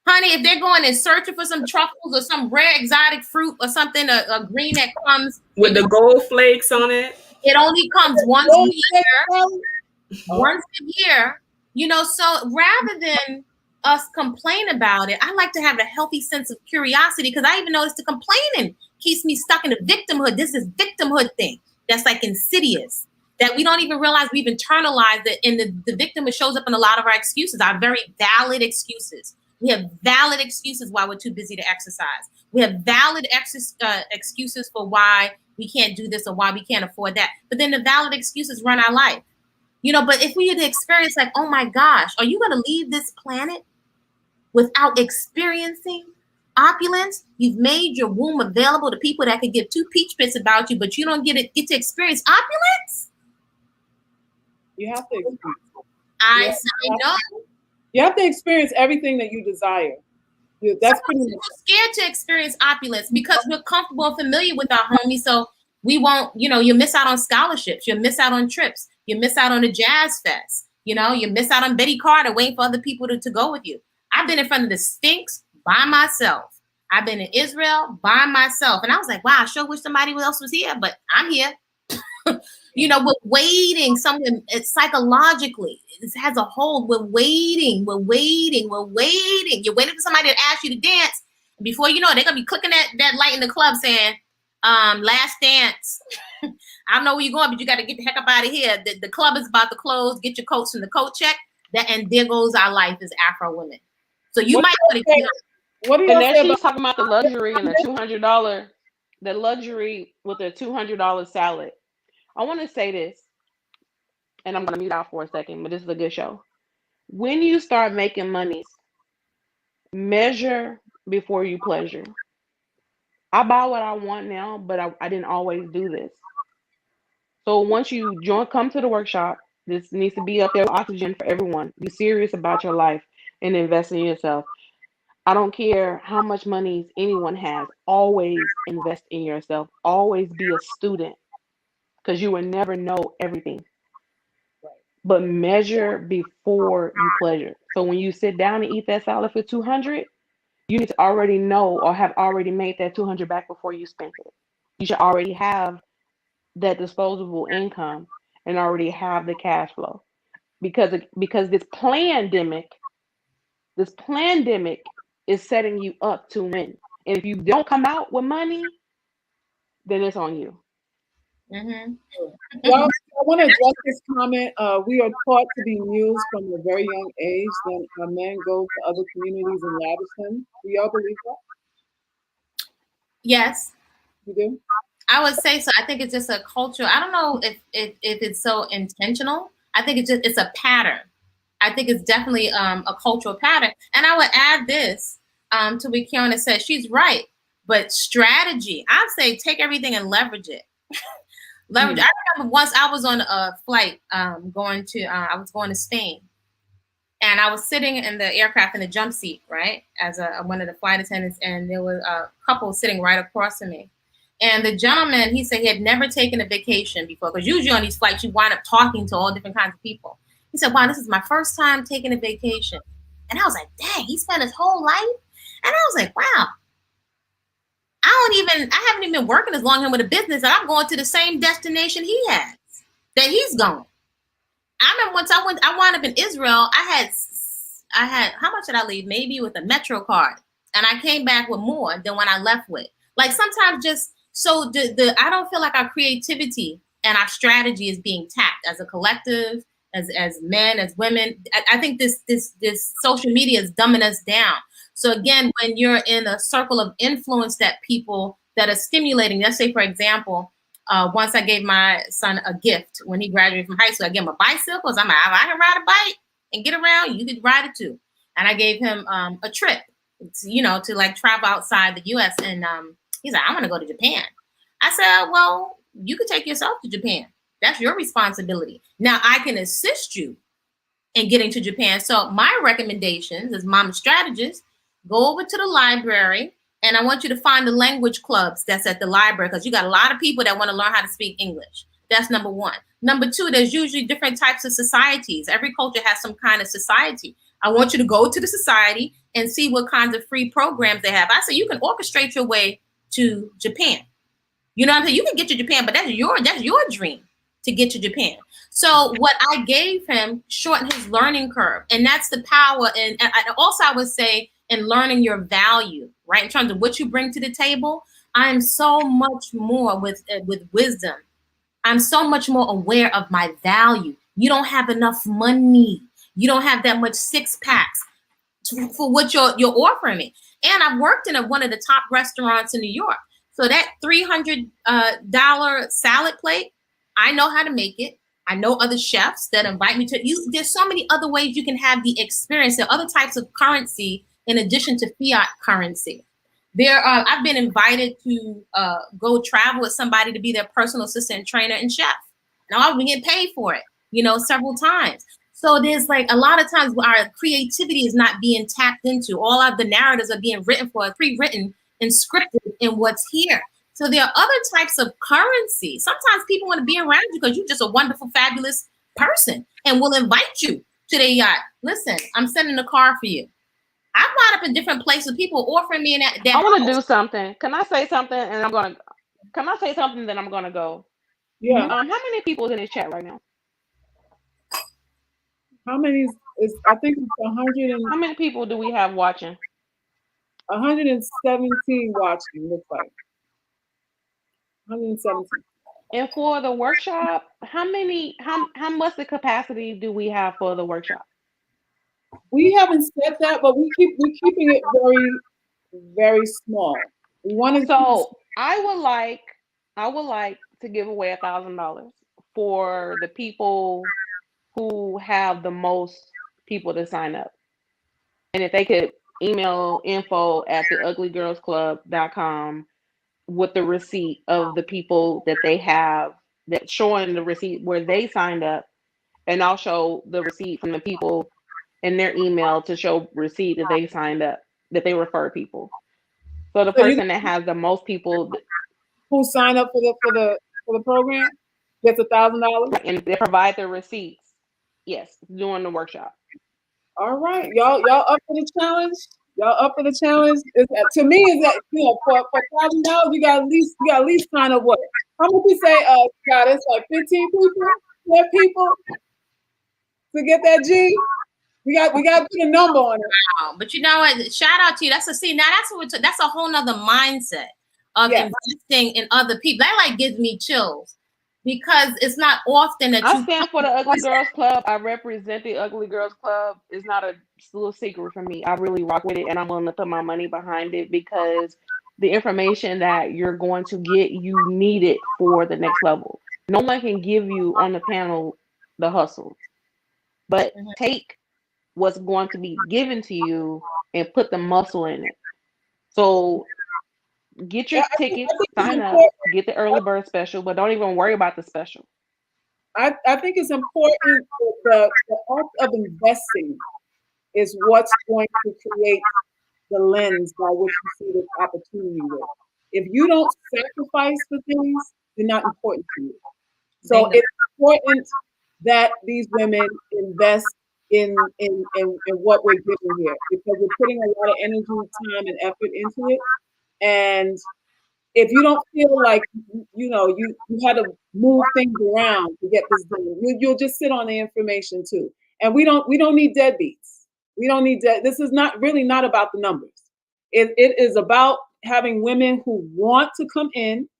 Honey, if they're going and searching for some truffles or some rare exotic fruit or something, a green that comes with the gold flakes on it. It only comes once a year. once a year, so rather than us complain about it, I like to have a healthy sense of curiosity, because I even notice the complaining keeps me stuck in the victimhood. This is victimhood thing that's like insidious, that we don't even realize we've internalized it. And the victim shows up in a lot of our excuses, our very valid excuses. We have valid excuses why we're too busy to exercise. We have valid excuses for why we can't do this or why we can't afford that. But then the valid excuses run our life. But if we had to experience like, oh my gosh, are you going to leave this planet without experiencing opulence? You've made your womb available to people that could give two peach pits about you, but you don't get to experience opulence? You have to experience it. I know. You have to experience everything that you desire. That's pretty much. We're scared to experience opulence because we're comfortable and familiar with our homies. So we won't, you miss out on scholarships. You miss out on trips. You miss out on the jazz fest. You miss out on Betty Carter waiting for other people to go with you. I've been in front of the Sphinx by myself. I've been in Israel by myself. And I was like, wow, I sure wish somebody else was here, but I'm here. We're waiting something psychologically. It has a hold. We're waiting. You're waiting for somebody to ask you to dance. Before you know it, they're going to be clicking that light in the club saying, last dance. I don't know where you're going, but you got to get the heck up out of here. The club is about to close. Get your coats from the coat check. And there goes our life as Afro women. So you might want to. What do you say she's about talking about the luxury and the $200, the luxury with a $200 salad? I want to say this, and I'm going to mute out for a second, but this is a good show. When you start making money, measure before you pleasure. I buy what I want now, but I didn't always do this. So once you come to the workshop, this needs to be up there, oxygen for everyone. Be serious about your life and invest in yourself. I don't care how much money anyone has. Always invest in yourself. Always be a student, because you will never know everything. But measure before you pleasure. So when you sit down and eat that salad for $200, you need to already know or have already made that $200 back before you spent it. You should already have that disposable income and already have the cash flow, because this pandemic is setting you up to win. And if you don't come out with money, then it's on you. Mm-hmm. Well, I want to address this comment. We are taught to be mules from a very young age. Then our men go to other communities and lavish them. Do y'all believe that? Yes. You do? I would say so. I think it's just a culture. I don't know if it's so intentional. I think it's a pattern. I think it's definitely a cultural pattern. And I would add this to what Kiana said. She's right. But strategy, I'd say take everything and leverage it. Leverage. I remember once I was on a flight going to Spain. And I was sitting in the aircraft in the jump seat, right, as one of the flight attendants. And there was a couple sitting right across from me. And the gentleman, he said he had never taken a vacation before, because usually on these flights, you wind up talking to all different kinds of people. He said, wow, this is my first time taking a vacation. And I was like, dang, he spent his whole life? And I was like, wow, I haven't even been working as long as him with a business, and I'm going to the same destination he has, that he's going. I remember once I wound up in Israel, I had, how much did I leave? Maybe with a Metro card. And I came back with more than when I left with. Like sometimes just, so I don't feel like our creativity and our strategy is being tapped as a collective, as men, as women. I think this social media is dumbing us down. So again, when you're in a circle of influence that people that are stimulating, let's say for example, once I gave my son a gift when he graduated from high school. I gave him a bicycle. So I'm like, if I can ride a bike and get around, you could ride it too. And I gave him a trip, to like travel outside the U.S. And he's like, I want to go to Japan. I said, well, you could take yourself to Japan. That's your responsibility. Now I can assist you in getting to Japan. So my recommendations as mom strategist, go over to the library, and I want you to find the language clubs that's at the library, because you got a lot of people that want to learn how to speak English. That's number one. Number two, there's usually different types of societies. Every culture has some kind of society. I want you to go to the society and see what kinds of free programs they have. I say you can orchestrate your way to Japan. You know what I'm saying? You can get to Japan, but that's your dream to get to Japan. So what I gave him shortened his learning curve, and that's the power. And also I would say in learning your value, right? In terms of what you bring to the table, I am so much more with wisdom. I'm so much more aware of my value. You don't have enough money. You don't have that much six packs for what you're offering me. And I've worked in one of the top restaurants in New York. So that $300 salad plate, I know how to make it. I know other chefs that invite me to you. There's so many other ways you can have the experience. There are other types of currency in addition to fiat currency. I've been invited to go travel with somebody to be their personal assistant, trainer, and chef. Now I've been getting paid for it, several times. So there's like a lot of times where our creativity is not being tapped into. All of the narratives are being pre-written and scripted in what's here. So there are other types of currency. Sometimes people want to be around you because you're just a wonderful, fabulous person and will invite you to their yacht. Listen, I'm sending a car for you. I've wound up in different places. People offering me that. I want to do something. Can I say something? And can I say something? Then I'm gonna go. Yeah. How many people is in this chat right now? How many is? I think it's 100. How many people do we have watching? 117 watching. Looks like 117. And for the workshop, how much the capacity do we have for the workshop? We haven't said that, but we're keeping it very, very small. We want to. So I would like to give away $1,000 for the people who have the most people to sign up. And if they could email info@theuglygirlsclub.com with the receipt of the people that they have, that showing the receipt where they signed up, and I'll show the receipt from the people in their email to show receipt that they signed up, that they refer people. So the person that has the most people who sign up for the program gets $1,000, and they provide their receipts. Yes, during the workshop. All right, y'all up for the challenge? Y'all up for the challenge? To me, is that for $1,000 you got at least sign up what? How much you say? God, it's like 15 people, 10 people to get that G. We got to put a number on it. Wow. But you know what? Shout out to you. That's a whole nother mindset of investing in other people. That gives me chills because it's not often that I stand for the Ugly Girls Club. I represent the Ugly Girls Club. It's not a little secret for me. I really rock with it, and I'm willing to put my money behind it because the information that you're going to get, you need it for the next level. No one can give you on the panel the hustle, but take what's going to be given to you and put the muscle in it. So get your tickets, sign up, get the early bird special, but don't even worry about the special. I think it's important that the act of investing is what's going to create the lens by which you see this opportunity with. If you don't sacrifice for things, they're not important to you. So it's important that these women invest in what we're giving here, because we're putting a lot of energy, time, and effort into it. And if you don't feel like you had to move things around to get this done, you'll just sit on the information too. And we don't need deadbeats. We don't need that. This is not about the numbers. It is about having women who want to come in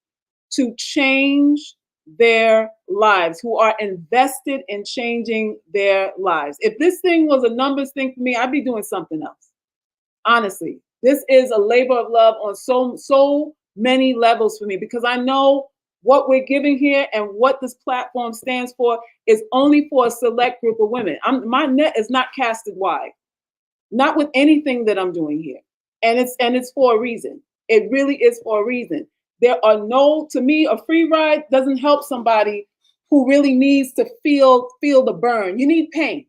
to change their lives, who are invested in changing their lives. If this thing was a numbers thing for me, I'd be doing something else. Honestly, this is a labor of love on so many levels for me, because I know what we're giving here and what this platform stands for is only for a select group of women. My net is not casted wide, not with anything that I'm doing here. And it's for a reason. It really is for a reason. To me, a free ride doesn't help somebody who really needs to feel the burn. You need pain.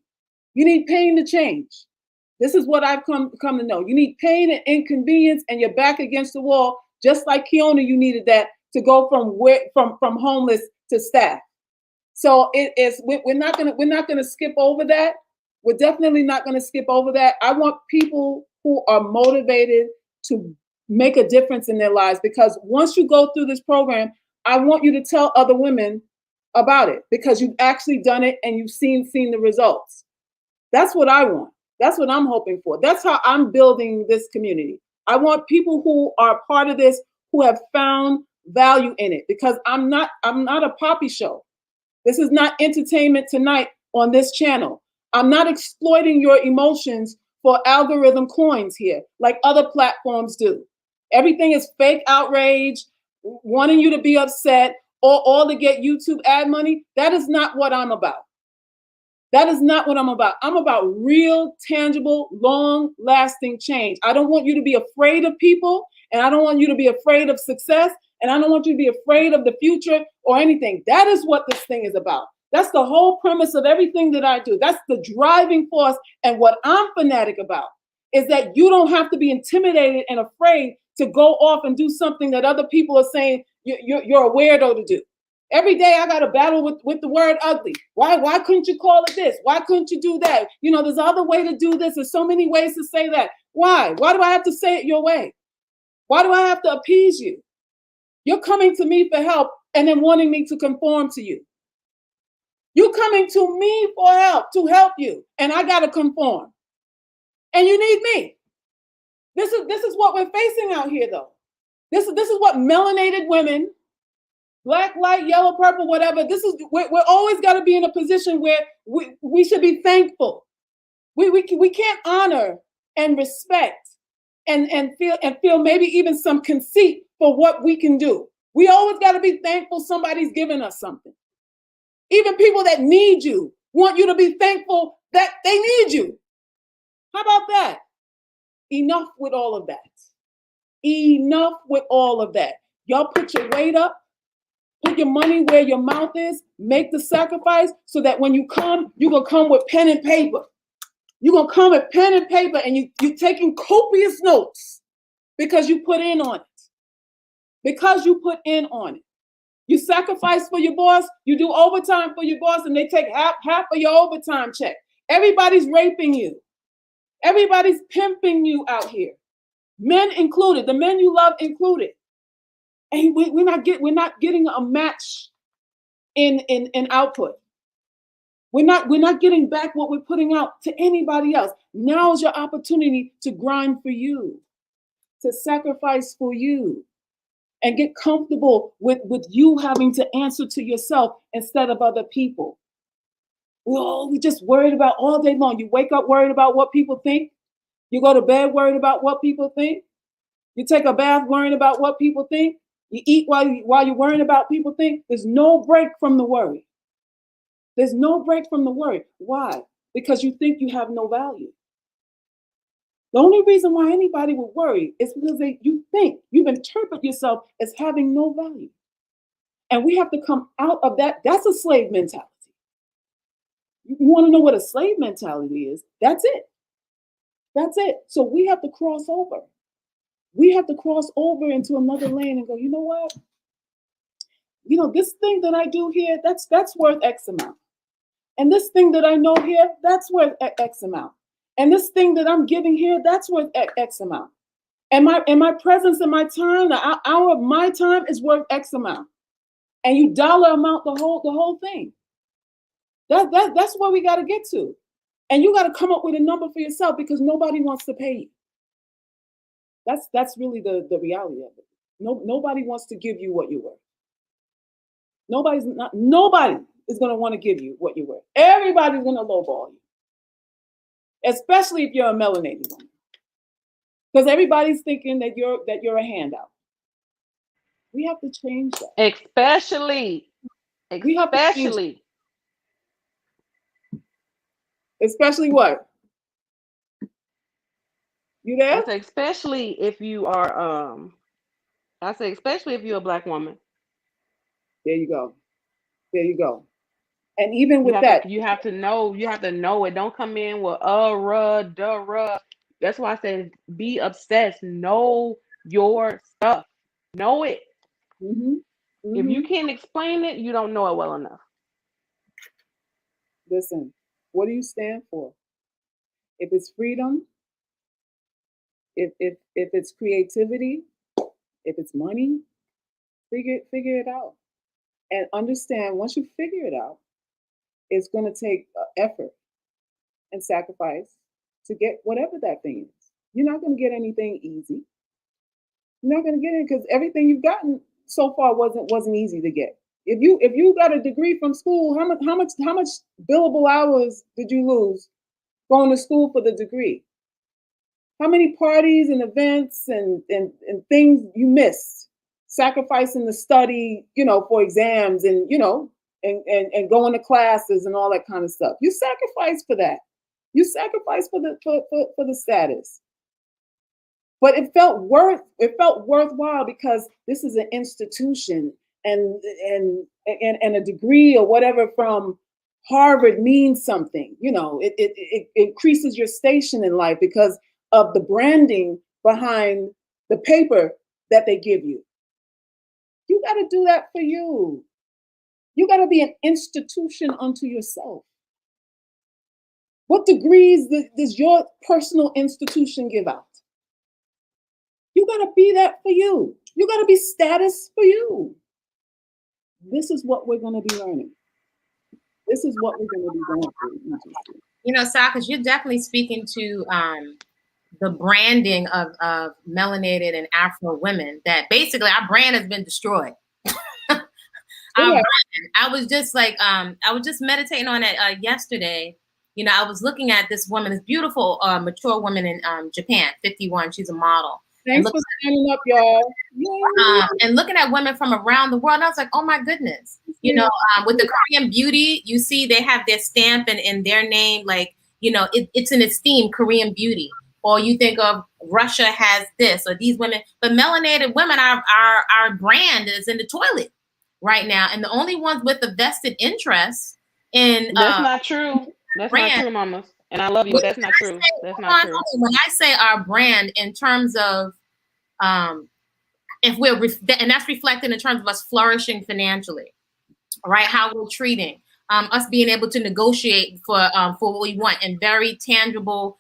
You need pain to change. This is what I've come to know. You need pain and inconvenience, and you're back against the wall, just like Kiona. You needed that to go from homeless to staff. So we're not gonna skip over that. We're definitely not gonna skip over that. I want people who are motivated to make a difference in their lives, because once you go through this program, I want you to tell other women about it because you've actually done it and you've seen the results. That's what I want. That's what I'm hoping for. That's how I'm building this community. I want people who are part of this who have found value in it, because I'm not a poppy show. This is not entertainment tonight on this channel. I'm not exploiting your emotions for algorithm coins here like other platforms do. Everything is fake outrage, wanting you to be upset, or all to get YouTube ad money. That is not what I'm about. That is not what I'm about. I'm about real, tangible, long-lasting change. I don't want you to be afraid of people, and I don't want you to be afraid of success, and I don't want you to be afraid of the future or anything. That is what this thing is about. That's the whole premise of everything that I do. That's the driving force. And what I'm fanatic about is that you don't have to be intimidated and afraid to go off and do something that other people are saying you're a weirdo to do. Every day I got to battle with the word ugly. Why couldn't you call it this? Why couldn't you do that? You know, there's other way to do this. There's so many ways to say that. Why? Why do I have to say it your way? Why do I have to appease you? You're coming to me for help and then wanting me to conform to you. You're coming to me for help, to help you, and I got to conform. And you need me. This is what we're facing out here, though. This is what melanated women, black, white, yellow, purple, whatever. We're always got to be in a position where we should be thankful. We can't honor and respect and feel maybe even some conceit for what we can do. We always got to be thankful somebody's giving us something. Even people that need you want you to be thankful that they need you. How about that? Enough with all of that. Enough with all of that. Y'all put your weight up. Put your money where your mouth is. Make the sacrifice so that when you come, you're going to come with pen and paper. You're going to come with pen and paper, and you're taking copious notes because you put in on it. Because you put in on it. You sacrifice for your boss. You do overtime for your boss, and they take half of your overtime check. Everybody's raping you. Everybody's pimping you out here. Men included. The men you love included. And we're not getting a match in output. We're not getting back what we're putting out to anybody else. Now is your opportunity to grind for you, to sacrifice for you, and get comfortable with you having to answer to yourself instead of other people. We just worried about all day long. You wake up worried about what people think. You go to bed worried about what people think. You take a bath worrying about what people think. You eat while you're worrying about people think. There's no break from the worry. There's no break from the worry. Why? Because you think you have no value. The only reason why anybody would worry is because you've interpreted yourself as having no value. And we have to come out of that. That's a slave mentality. You want to know what a slave mentality is? That's it. That's it. So we have to cross over. We have to cross over into another lane and go, you know what? You know, this thing that I do here, that's worth X amount. And this thing that I know here, that's worth X amount. And this thing that I'm giving here, that's worth X amount. And my presence and my time, the hour of my time is worth X amount. And you dollar amount the whole thing. That's where we got to get to. And you got to come up with a number for yourself because nobody wants to pay you. That's really the reality of it. Nobody wants to give you what you're worth. Nobody is going to want to give you what you're worth. Everybody's going to lowball you. Especially if you're a melanated woman. Because everybody's thinking that you're a handout. We have to change that. Especially. Especially what? You there? I say especially if you are especially if you're a Black woman. There you go. There you go. And even with you have to know it. Don't come in with duh. That's why I said be obsessed. Know your stuff. Know it. Mm-hmm. Mm-hmm. If you can't explain it, you don't know it well enough. Listen, what do you stand for? If it's freedom, if it's creativity, if it's money, figure it out. And understand, once you figure it out, it's going to take effort and sacrifice to get whatever that thing is. You're not going to get anything easy. You're not going to get it because everything you've gotten so far wasn't easy to get. If you got a degree from school, how much billable hours did you lose going to school for the degree? How many parties and events and things you missed, sacrificing the study, for exams and and going to classes and all that kind of stuff. You sacrifice for that. You sacrifice for the status. But it felt worthwhile because this is an institution and a degree or whatever from Harvard means something. It increases your station in life because of the branding behind the paper that they give you. You got to do that for you. You got to be an institution unto yourself. What degrees does your personal institution give out? You got to be that for you. You got to be status for you. This is what we're going to be learning. This is what we're going to be going through. Salkis, you're definitely speaking to the branding of melanated and Afro women, that basically our brand has been destroyed. I was just meditating on it yesterday. I was looking at this woman, this beautiful, mature woman in Japan, 51. She's a model. Thanks for signing up, y'all. And looking at women from around the world, I was like, oh my goodness. With the Korean beauty, you see they have their stamp and their name, like, it's an esteemed Korean beauty. Or you think of Russia has this or these women, but melanated women, our brand is in the toilet right now. And the only ones with a vested interest in that's not true. That's brand. Not true, Mama. And I love you. That's not true. That's not true. When I say our brand in terms of if we're and that's reflected in terms of us flourishing financially, right? How we're treating us being able to negotiate for what we want in very tangible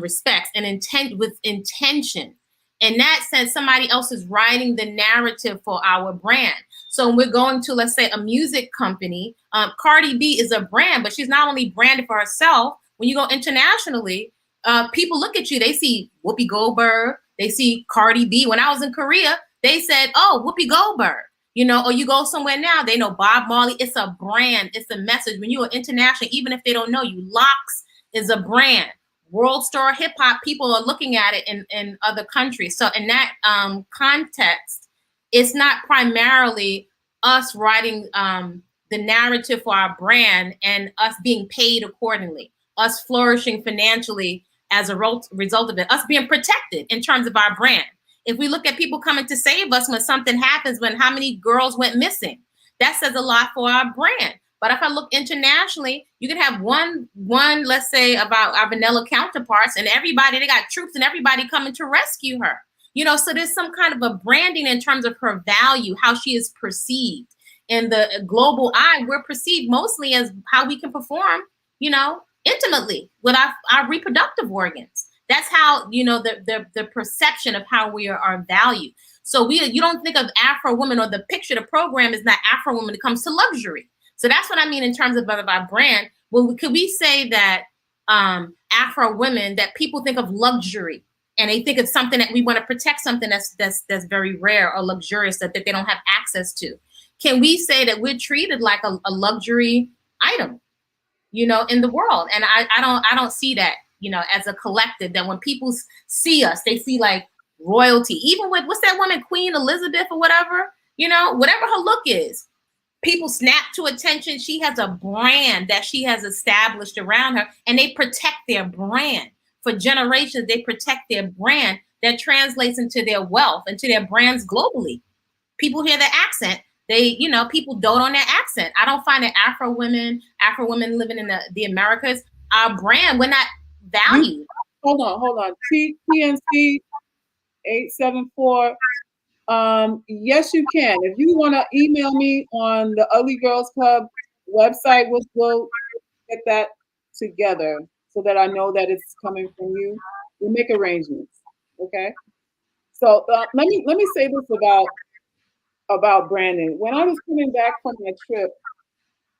respects and with intention. In that sense, somebody else is writing the narrative for our brand. So when we're going to, let's say, a music company, Cardi B is a brand, but she's not only branded for herself. When you go internationally, people look at you, they see Whoopi Goldberg, they see Cardi B. When I was in Korea, they said, oh, Whoopi Goldberg, or you go somewhere now, they know Bob Marley. It's a brand, it's a message. When you are international, even if they don't know you, Locks is a brand. World Star Hip Hop, people are looking at it in other countries. So in that context, it's not primarily us writing the narrative for our brand and us being paid accordingly, us flourishing financially as a result of it, us being protected in terms of our brand. If we look at people coming to save us when something happens, when how many girls went missing, that says a lot for our brand. But if I look internationally, you can have one, let's say, about our vanilla counterparts, and they got troops and everybody coming to rescue her. So there's some kind of a branding in terms of her value, how she is perceived. In the global eye, we're perceived mostly as how we can perform, intimately with our reproductive organs. That's how, the perception of how we are valued. So you don't think of Afro women, or the picture, the program is not Afro women when it comes to luxury. So that's what I mean in terms of our brand. Well, could we say that Afro women, that people think of luxury and they think it's something that we want to protect, something that's very rare or luxurious that they don't have access to? Can we say that we're treated like a luxury item, in the world? And I don't see that, as a collective, that when people see us, they see like royalty. Even with, what's that woman, Queen Elizabeth or whatever, whatever her look is. People snap to attention. She has a brand that she has established around her, and they protect their brand. For generations, they protect their brand that translates into their wealth, into their brands globally. People hear the accent. People dote on their accent. I don't find that Afro women living in the Americas, our brand, we're not valued. Hold on. TNC 874. Yes, you can. If you want to email me on the Ugly Girls Club website, we'll get that together so that I know that it's coming from you. We make arrangements. Okay. So let me say this about about Brandon. When I was coming back from my trip,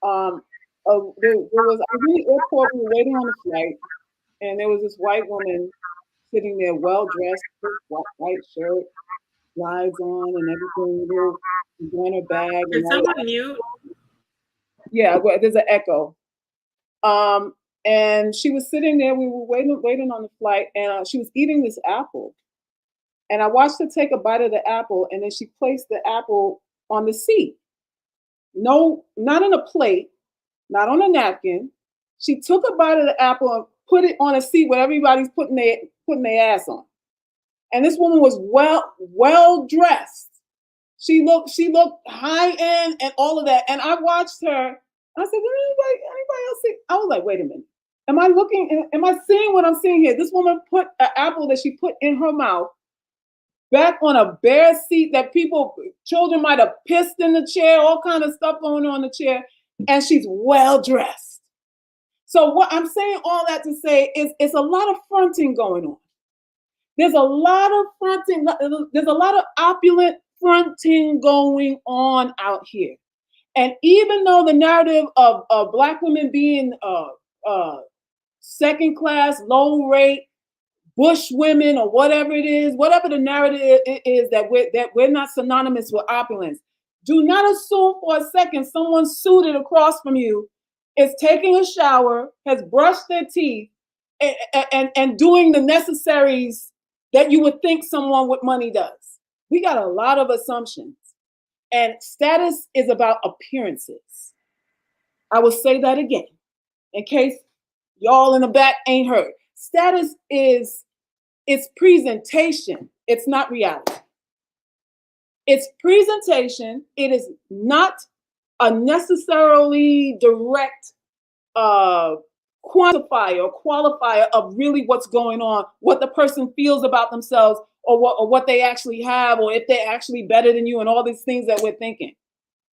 there was, I was in the airport, we were waiting on the flight, and there was this white woman sitting there, well dressed, white shirt, slides on, and everything, little in her bag. Can someone mute? Yeah, there's an echo. And she was sitting there. We were waiting on the flight, and she was eating this apple. And I watched her take a bite of the apple, and then she placed the apple on the seat. No, not in a plate, not on a napkin. She took a bite of the apple and put it on a seat where everybody's putting their ass on. And this woman was well dressed. She looked high end and all of that. And I watched her. I said, anybody else see? I was like, wait a minute. Am I seeing what I'm seeing here? This woman put an apple that she put in her mouth back on a bare seat that children might have pissed in the chair, all kind of stuff going on in the chair, and she's well dressed. So what I'm saying all that to say is it's a lot of fronting going on. There's a lot of fronting, there's a lot of opulent fronting going on out here. And even though the narrative of Black women being second class, low rate, bush women, or whatever it is, whatever the narrative is, that we're not synonymous with opulence. Do not assume for a second someone suited across from you is taking a shower, has brushed their teeth, and doing the necessaries that you would think someone with money does. We got a lot of assumptions. And status is about appearances. I will say that again, in case y'all in the back ain't heard. Status is its presentation. It's not reality. It's presentation. It is not a necessarily direct quantifier or qualifier of really what's going on, what the person feels about themselves, or what they actually have, or if they're actually better than you, and all these things that we're thinking.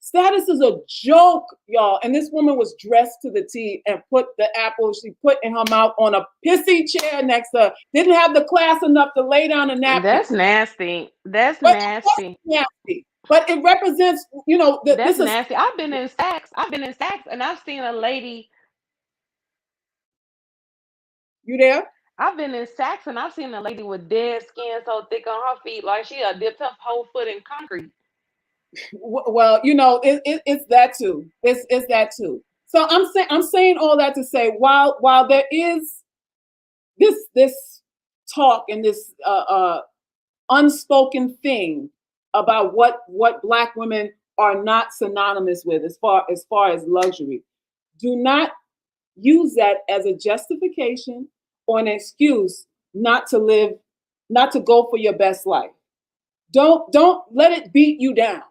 Status is a joke, y'all. And this woman was dressed to the T and put the apple she put in her mouth on a pissy chair next to her. Didn't have the class enough to lay down a napkin. That's nasty. That's nasty. But it represents, that's nasty. I've been in Saks, and I've seen a lady. You there? I've been in Saks, and I've seen a lady with dead skin so thick on her feet, like she dipped her whole foot in concrete. Well, it's that too. It's that too. So I'm saying all that to say, while there is this talk and this unspoken thing about what Black women are not synonymous with as far as luxury, do not use that as a justification or an excuse not to go for your best life. Don't let it beat you down.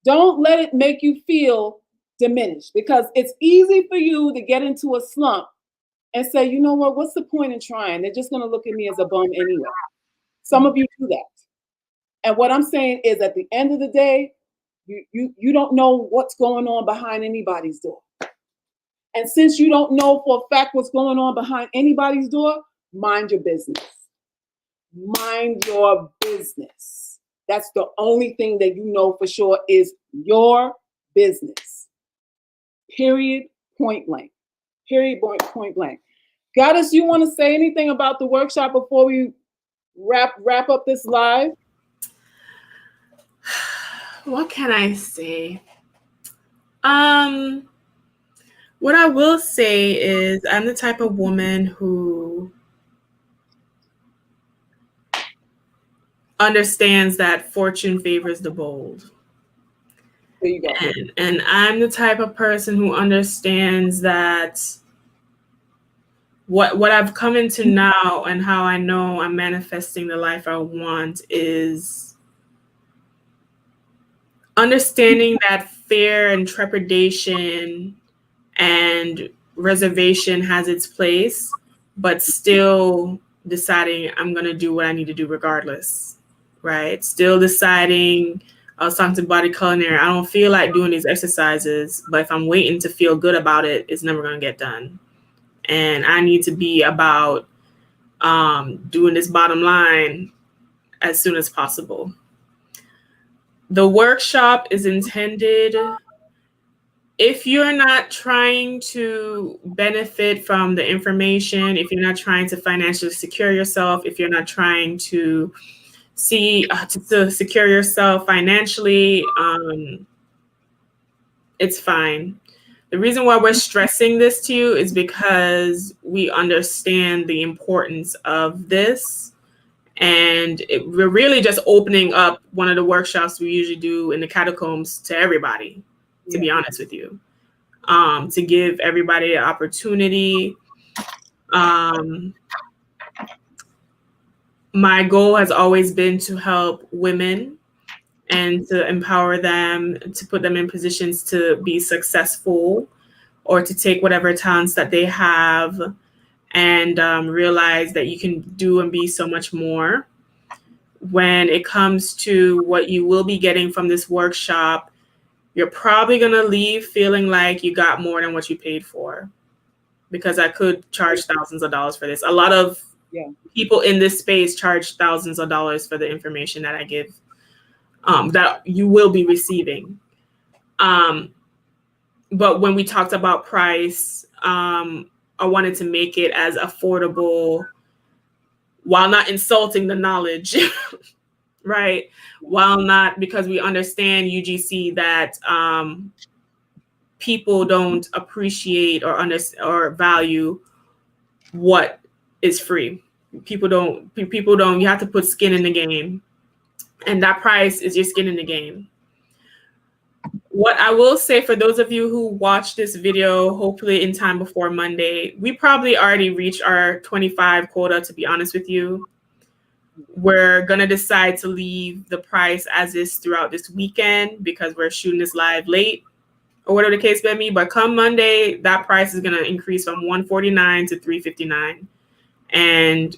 Don't let it make you feel diminished, because it's easy for you to get into a slump and say, you know what, what's the point in trying? They're just going to look at me as a bum anyway. Some of you do that. And what I'm saying is, at the end of the day, you don't know what's going on behind anybody's door. And since you don't know for a fact what's going on behind anybody's door, mind your business. Mind your business. That's the only thing that you know for sure is your business. Period, point blank. Period, point blank. Goddess, you want to say anything about the workshop before we wrap up this live? What can I say? What I will say is I'm the type of woman who understands that fortune favors the bold. There you go. And I'm the type of person who understands that what I've come into now and how I know I'm manifesting the life I want is understanding that fear and trepidation and reservation has its place, but still deciding I'm going to do what I need to do regardless, right? Still deciding, I was talking to Body Culinary, I don't feel like doing these exercises, but if I'm waiting to feel good about it, it's never going to get done. And I need to be about doing this bottom line as soon as possible. The workshop is intended if you're not trying to benefit from the information, if you're not trying to financially secure yourself, if you're not trying to to secure yourself financially, it's fine. The reason why we're stressing this to you is because we understand the importance of this. And we're really just opening up one of the workshops we usually do in the catacombs to everybody, to be honest with you, to give everybody an opportunity. My goal has always been to help women and to empower them, to put them in positions to be successful or to take whatever talents that they have and realize that you can do and be so much more. When it comes to what you will be getting from this workshop, you're probably going to leave feeling like you got more than what you paid for, because I could charge thousands of dollars for this. A lot of people in this space charge thousands of dollars for the information that I give, that you will be receiving. But when we talked about price, I wanted to make it as affordable while not insulting the knowledge, right? While not, because we understand UGC that people don't appreciate or value what is free. People don't, you have to put skin in the game, and that price is your skin in the game. What I will say for those of you who watch this video, hopefully in time before Monday, we probably already reached our 25 quota, to be honest with you. We're going to decide to leave the price as is throughout this weekend because we're shooting this live late or whatever the case may be. But come Monday, that price is going to increase from $149 to $359. And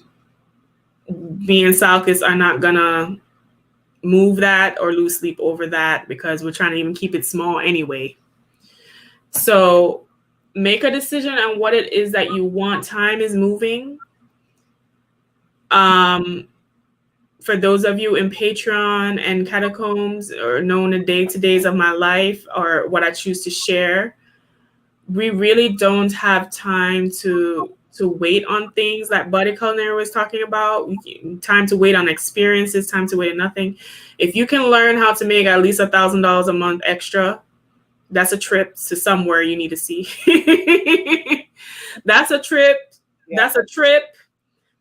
me and Salkis are not going to move that or lose sleep over that because we're trying to even keep it small anyway. So make a decision on what it is that you want. Time is moving. For those of you in Patreon and Catacombs or knowing the day-to-days of my life or what I choose to share, we really don't have time to wait on things that Buddy Culinary was talking about. Time to wait on experiences, time to wait on nothing. If you can learn how to make at least $1,000 a month extra, that's a trip to somewhere you need to see. That's a trip. Yeah. That's a trip.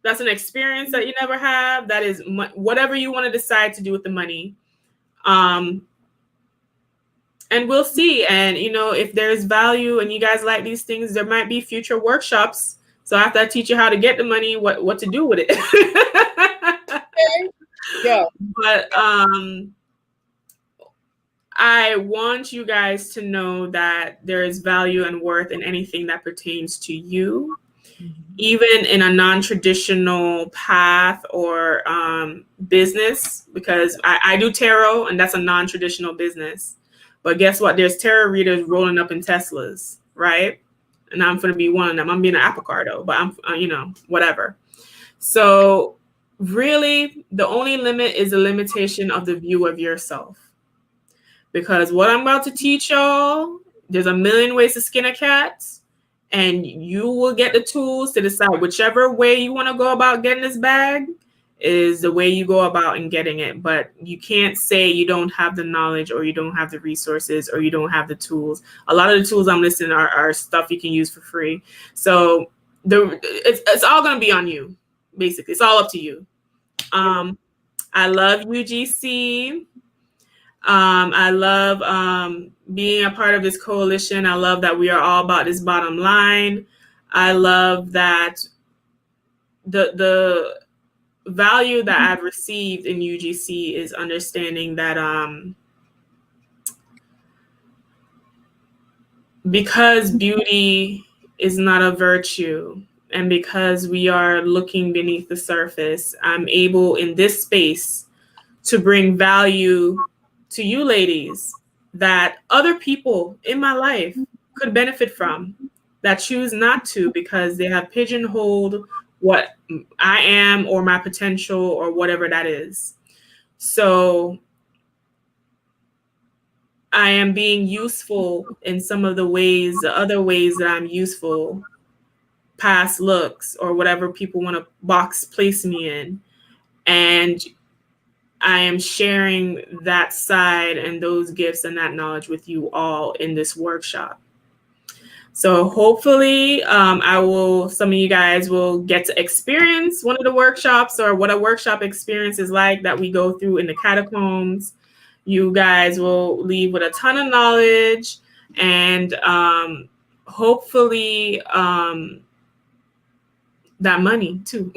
That's an experience that you never have. That is whatever you want to decide to do with the money. And we'll see. And, you know, if there's value and you guys like these things, there might be future workshops. So after I teach you how to get the money, what to do with it. Yeah. But I want you guys to know that there is value and worth in anything that pertains to you, even in a non-traditional path or business, because I do tarot and that's a non-traditional business. But guess what? There's tarot readers rolling up in Teslas, right? And I'm going to be one of them. I'm being an Apocardo, but I'm, you know, whatever. So really, the only limit is the limitation of the view of yourself. Because what I'm about to teach y'all, there's a million ways to skin a cat, and you will get the tools to decide whichever way you want to go about getting this bag is the way you go about in getting it. But you can't say you don't have the knowledge or you don't have the resources or you don't have the tools. A lot of the tools I'm listing are stuff you can use for free. So it's all going to be on you, basically. It's all up to you. I love UGC. I love being a part of this coalition. I love that we are all about this bottom line. I love that the value that I've received in UGC is understanding that because beauty is not a virtue and because we are looking beneath the surface, I'm able in this space to bring value to you ladies that other people in my life could benefit from that choose not to because they have pigeonholed what I am or my potential or whatever that is. So I am being useful in some of the ways, the other ways that I'm useful, past looks or whatever people want to place me in. And I am sharing that side and those gifts and that knowledge with you all in this workshop. So hopefully some of you guys will get to experience one of the workshops, or what a workshop experience is like that we go through in the catacombs. You guys will leave with a ton of knowledge, and hopefully that money too.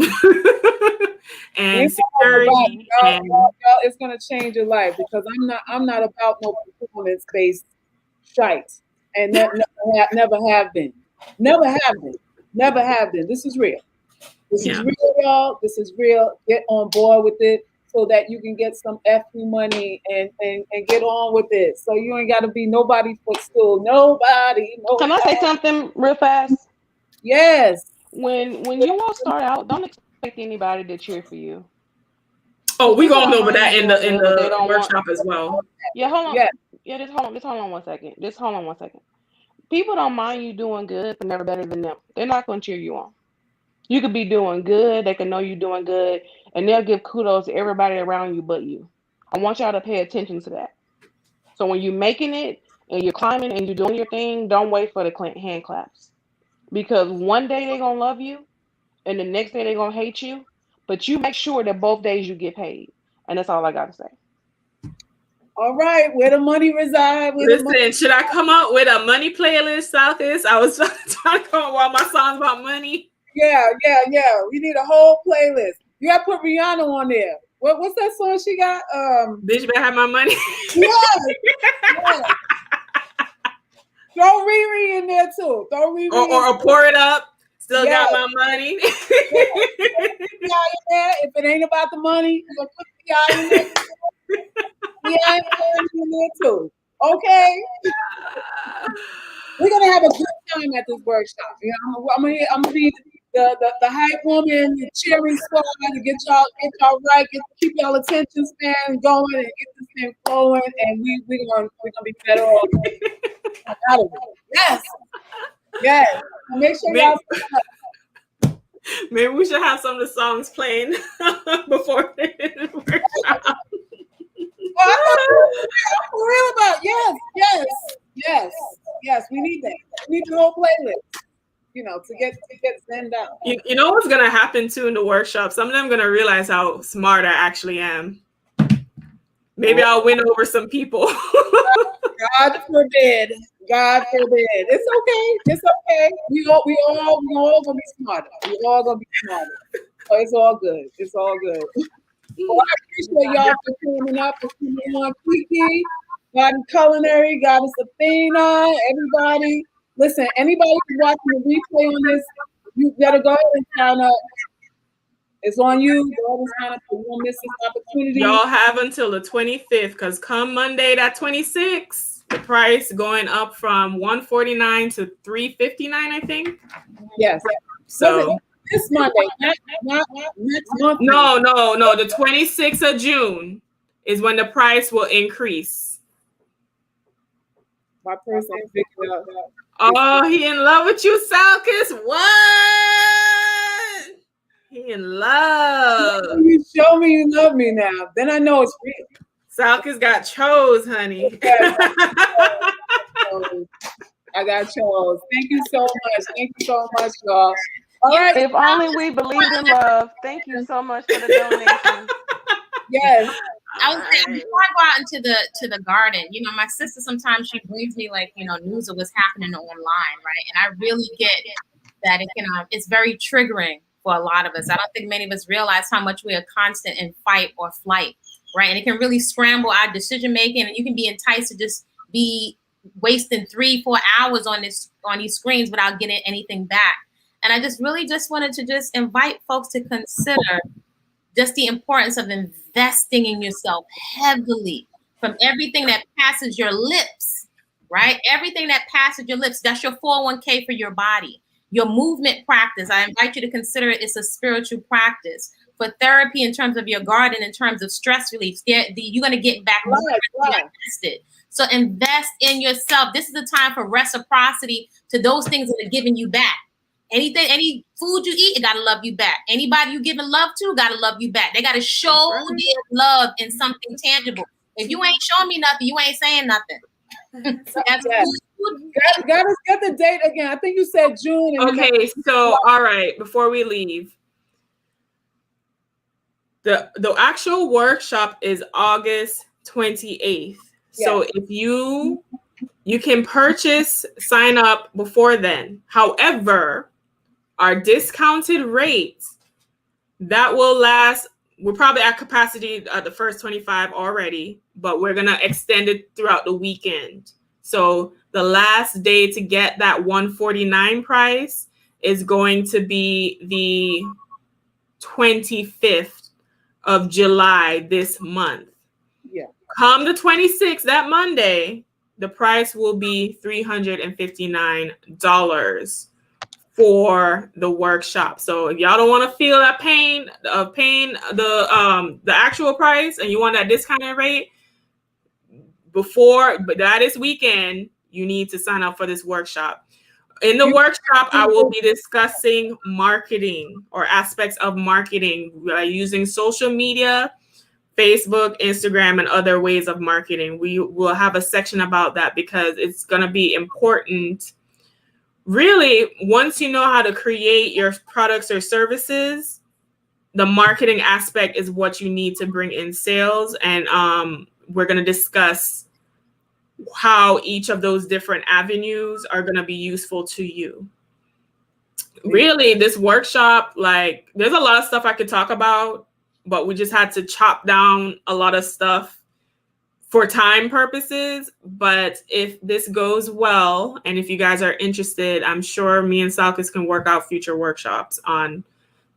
And security. Y'all, it's gonna change your life, because I'm not about no performance-based shite, and never have been. Never have been. This is real. This is real, y'all. This is real. Get on board with it so that you can get some FU money and get on with it. So you ain't got to be nobody's footstool. Nobody. Can I say something real fast? Yes. When you all start out, don't expect anybody to cheer for you. Oh, we're going over that in the workshop as well. Yeah, hold on. Yeah, just hold on one second. People don't mind you doing good, but never better than them. They're not going to cheer you on. You could be doing good. They can know you're doing good, and they'll give kudos to everybody around you but you. I want y'all to pay attention to that. So when you're making it and you're climbing and you're doing your thing, don't wait for the hand claps. Because one day they're going to love you, and the next day they're going to hate you. But you make sure that both days you get paid. And that's all I got to say. All right, where the money reside? Listen, should I come up with a money playlist, Salkis? I was trying to come up with all my songs about money. Yeah. We need a whole playlist. You got to put Rihanna on there. What's that song she got? Bitch better have my money. Yeah. Throw Riri in there too. Or pour it up. Still got my money. If it ain't about the money, you're gonna put the in there. Yeah, in there too. Okay. We're gonna have a good time at this workshop. You know, I'm gonna be the hype woman, the cheering squad to get y'all right, keep y'all attention span going, and get this thing flowing, and we're gonna be better off out of it. Yes. Make sure y'all. Maybe we should have some of the songs playing before the workshop. For real about yes. We need that. We need the whole playlist. You know, to get sent out. You know what's gonna happen too in the workshop? Some of them gonna realize how smart I actually am. Maybe I'll win over some people. God forbid. It's okay. We all gonna be smarter. We all gonna be smarter. So it's all good. Well, I appreciate y'all for coming up and coming on. Kiki, Goddess Culinary, Goddess Athena, everybody. Listen, anybody who's watching the replay on this, you better go ahead and sign up. It's on you. Go ahead and sign up, so you won't miss this opportunity. Y'all have until the 25th, because come Monday, that 26th, the price going up from $149 to $359, I think. Yes. So this Monday, not next month. No. The 26th of June is when the price will increase. My person picking up. Oh, he in love with you, Salkis. What? He in love. You show me you love me now. Then I know it's real. Salkis got chose, honey. I got chose. Thank you so much, y'all. All right. If only we believed in love. Thank you so much for the donation. Yes. I was saying, before I go out into the garden, you know, my sister sometimes she brings me news of what's happening online, right? And I really get that it's very triggering for a lot of us. I don't think many of us realize how much we are constant in fight or flight, right? And it can really scramble our decision making, and you can be enticed to just be wasting 3-4 hours on these screens without getting anything back. And I just wanted to invite folks to consider just the importance of investing in yourself heavily, from everything that passes your lips, right? Everything that passes your lips, that's your 401k for your body. Your movement practice, I invite you to consider it. It's a spiritual practice. for therapy in terms of your garden, in terms of stress relief. You're going to get back more than you invested. So invest in yourself. This is the time for reciprocity to those things that are giving you back. Any food you eat, it got to love you back. Anybody you giving love to, got to love you back. They got to show their love in something tangible. If you ain't showing me nothing, you ain't saying nothing. So that's Got us get the date again. I think you said June. Okay, so all right, before we leave, the actual workshop is August 28th. Yeah. So if you can sign up before then. However, our discounted rates that will last. We're probably at capacity at the first 25 already, but we're gonna extend it throughout the weekend. So the last day to get that $149 price is going to be the 25th of July this month. Yeah. Come the 26th, that Monday, the price will be $359 for the workshop. So if y'all don't want to feel that pain of paying the actual price and you want that discounted rate but that is weekend, you need to sign up for this workshop. In the workshop, I will be discussing marketing or aspects of marketing using social media, Facebook, Instagram, and other ways of marketing. We will have a section about that because it's going to be important. Really, once you know how to create your products or services, the marketing aspect is what you need to bring in sales. And we're going to discuss how each of those different avenues are going to be useful to you. Really, this workshop, there's a lot of stuff I could talk about, but we just had to chop down a lot of stuff for time purposes. But if this goes well, and if you guys are interested, I'm sure me and Salkis can work out future workshops on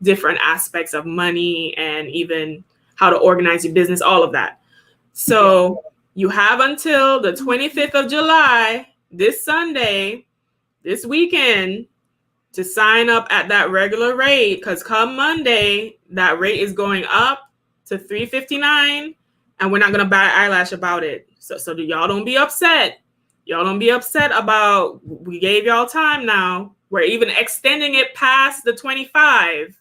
different aspects of money and even how to organize your business, all of that. So you have until the 25th of July, this Sunday, this weekend, to sign up at that regular rate, because come Monday, that rate is going up to $359, and we're not going to bat an eyelash about it. So y'all don't be upset. Y'all don't be upset about, we gave y'all time now. We're even extending it past the 25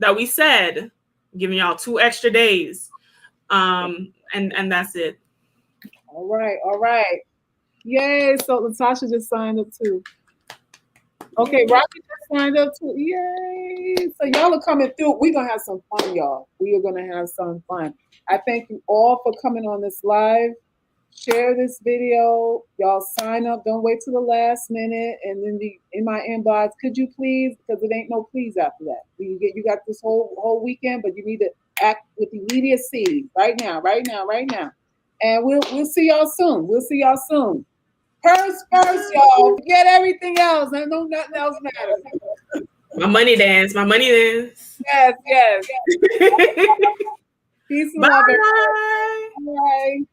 that we said, giving y'all 2 extra days. And that's it. All right. Yay. So Latasha just signed up too. Okay, Rocky just signed up too. Yay. So y'all are coming through. We're going to have some fun, y'all. We are going to have some fun. I thank you all for coming on this live. Share this video. Y'all sign up. Don't wait till the last minute. And then in my inbox, could you please? Because it ain't no please after that. You got this whole weekend, but you need to act with immediacy right now. And we'll see y'all soon. Purse first, y'all. Forget everything else. I know nothing else matters. My money dance. Yes. Peace and love, everybody. Bye.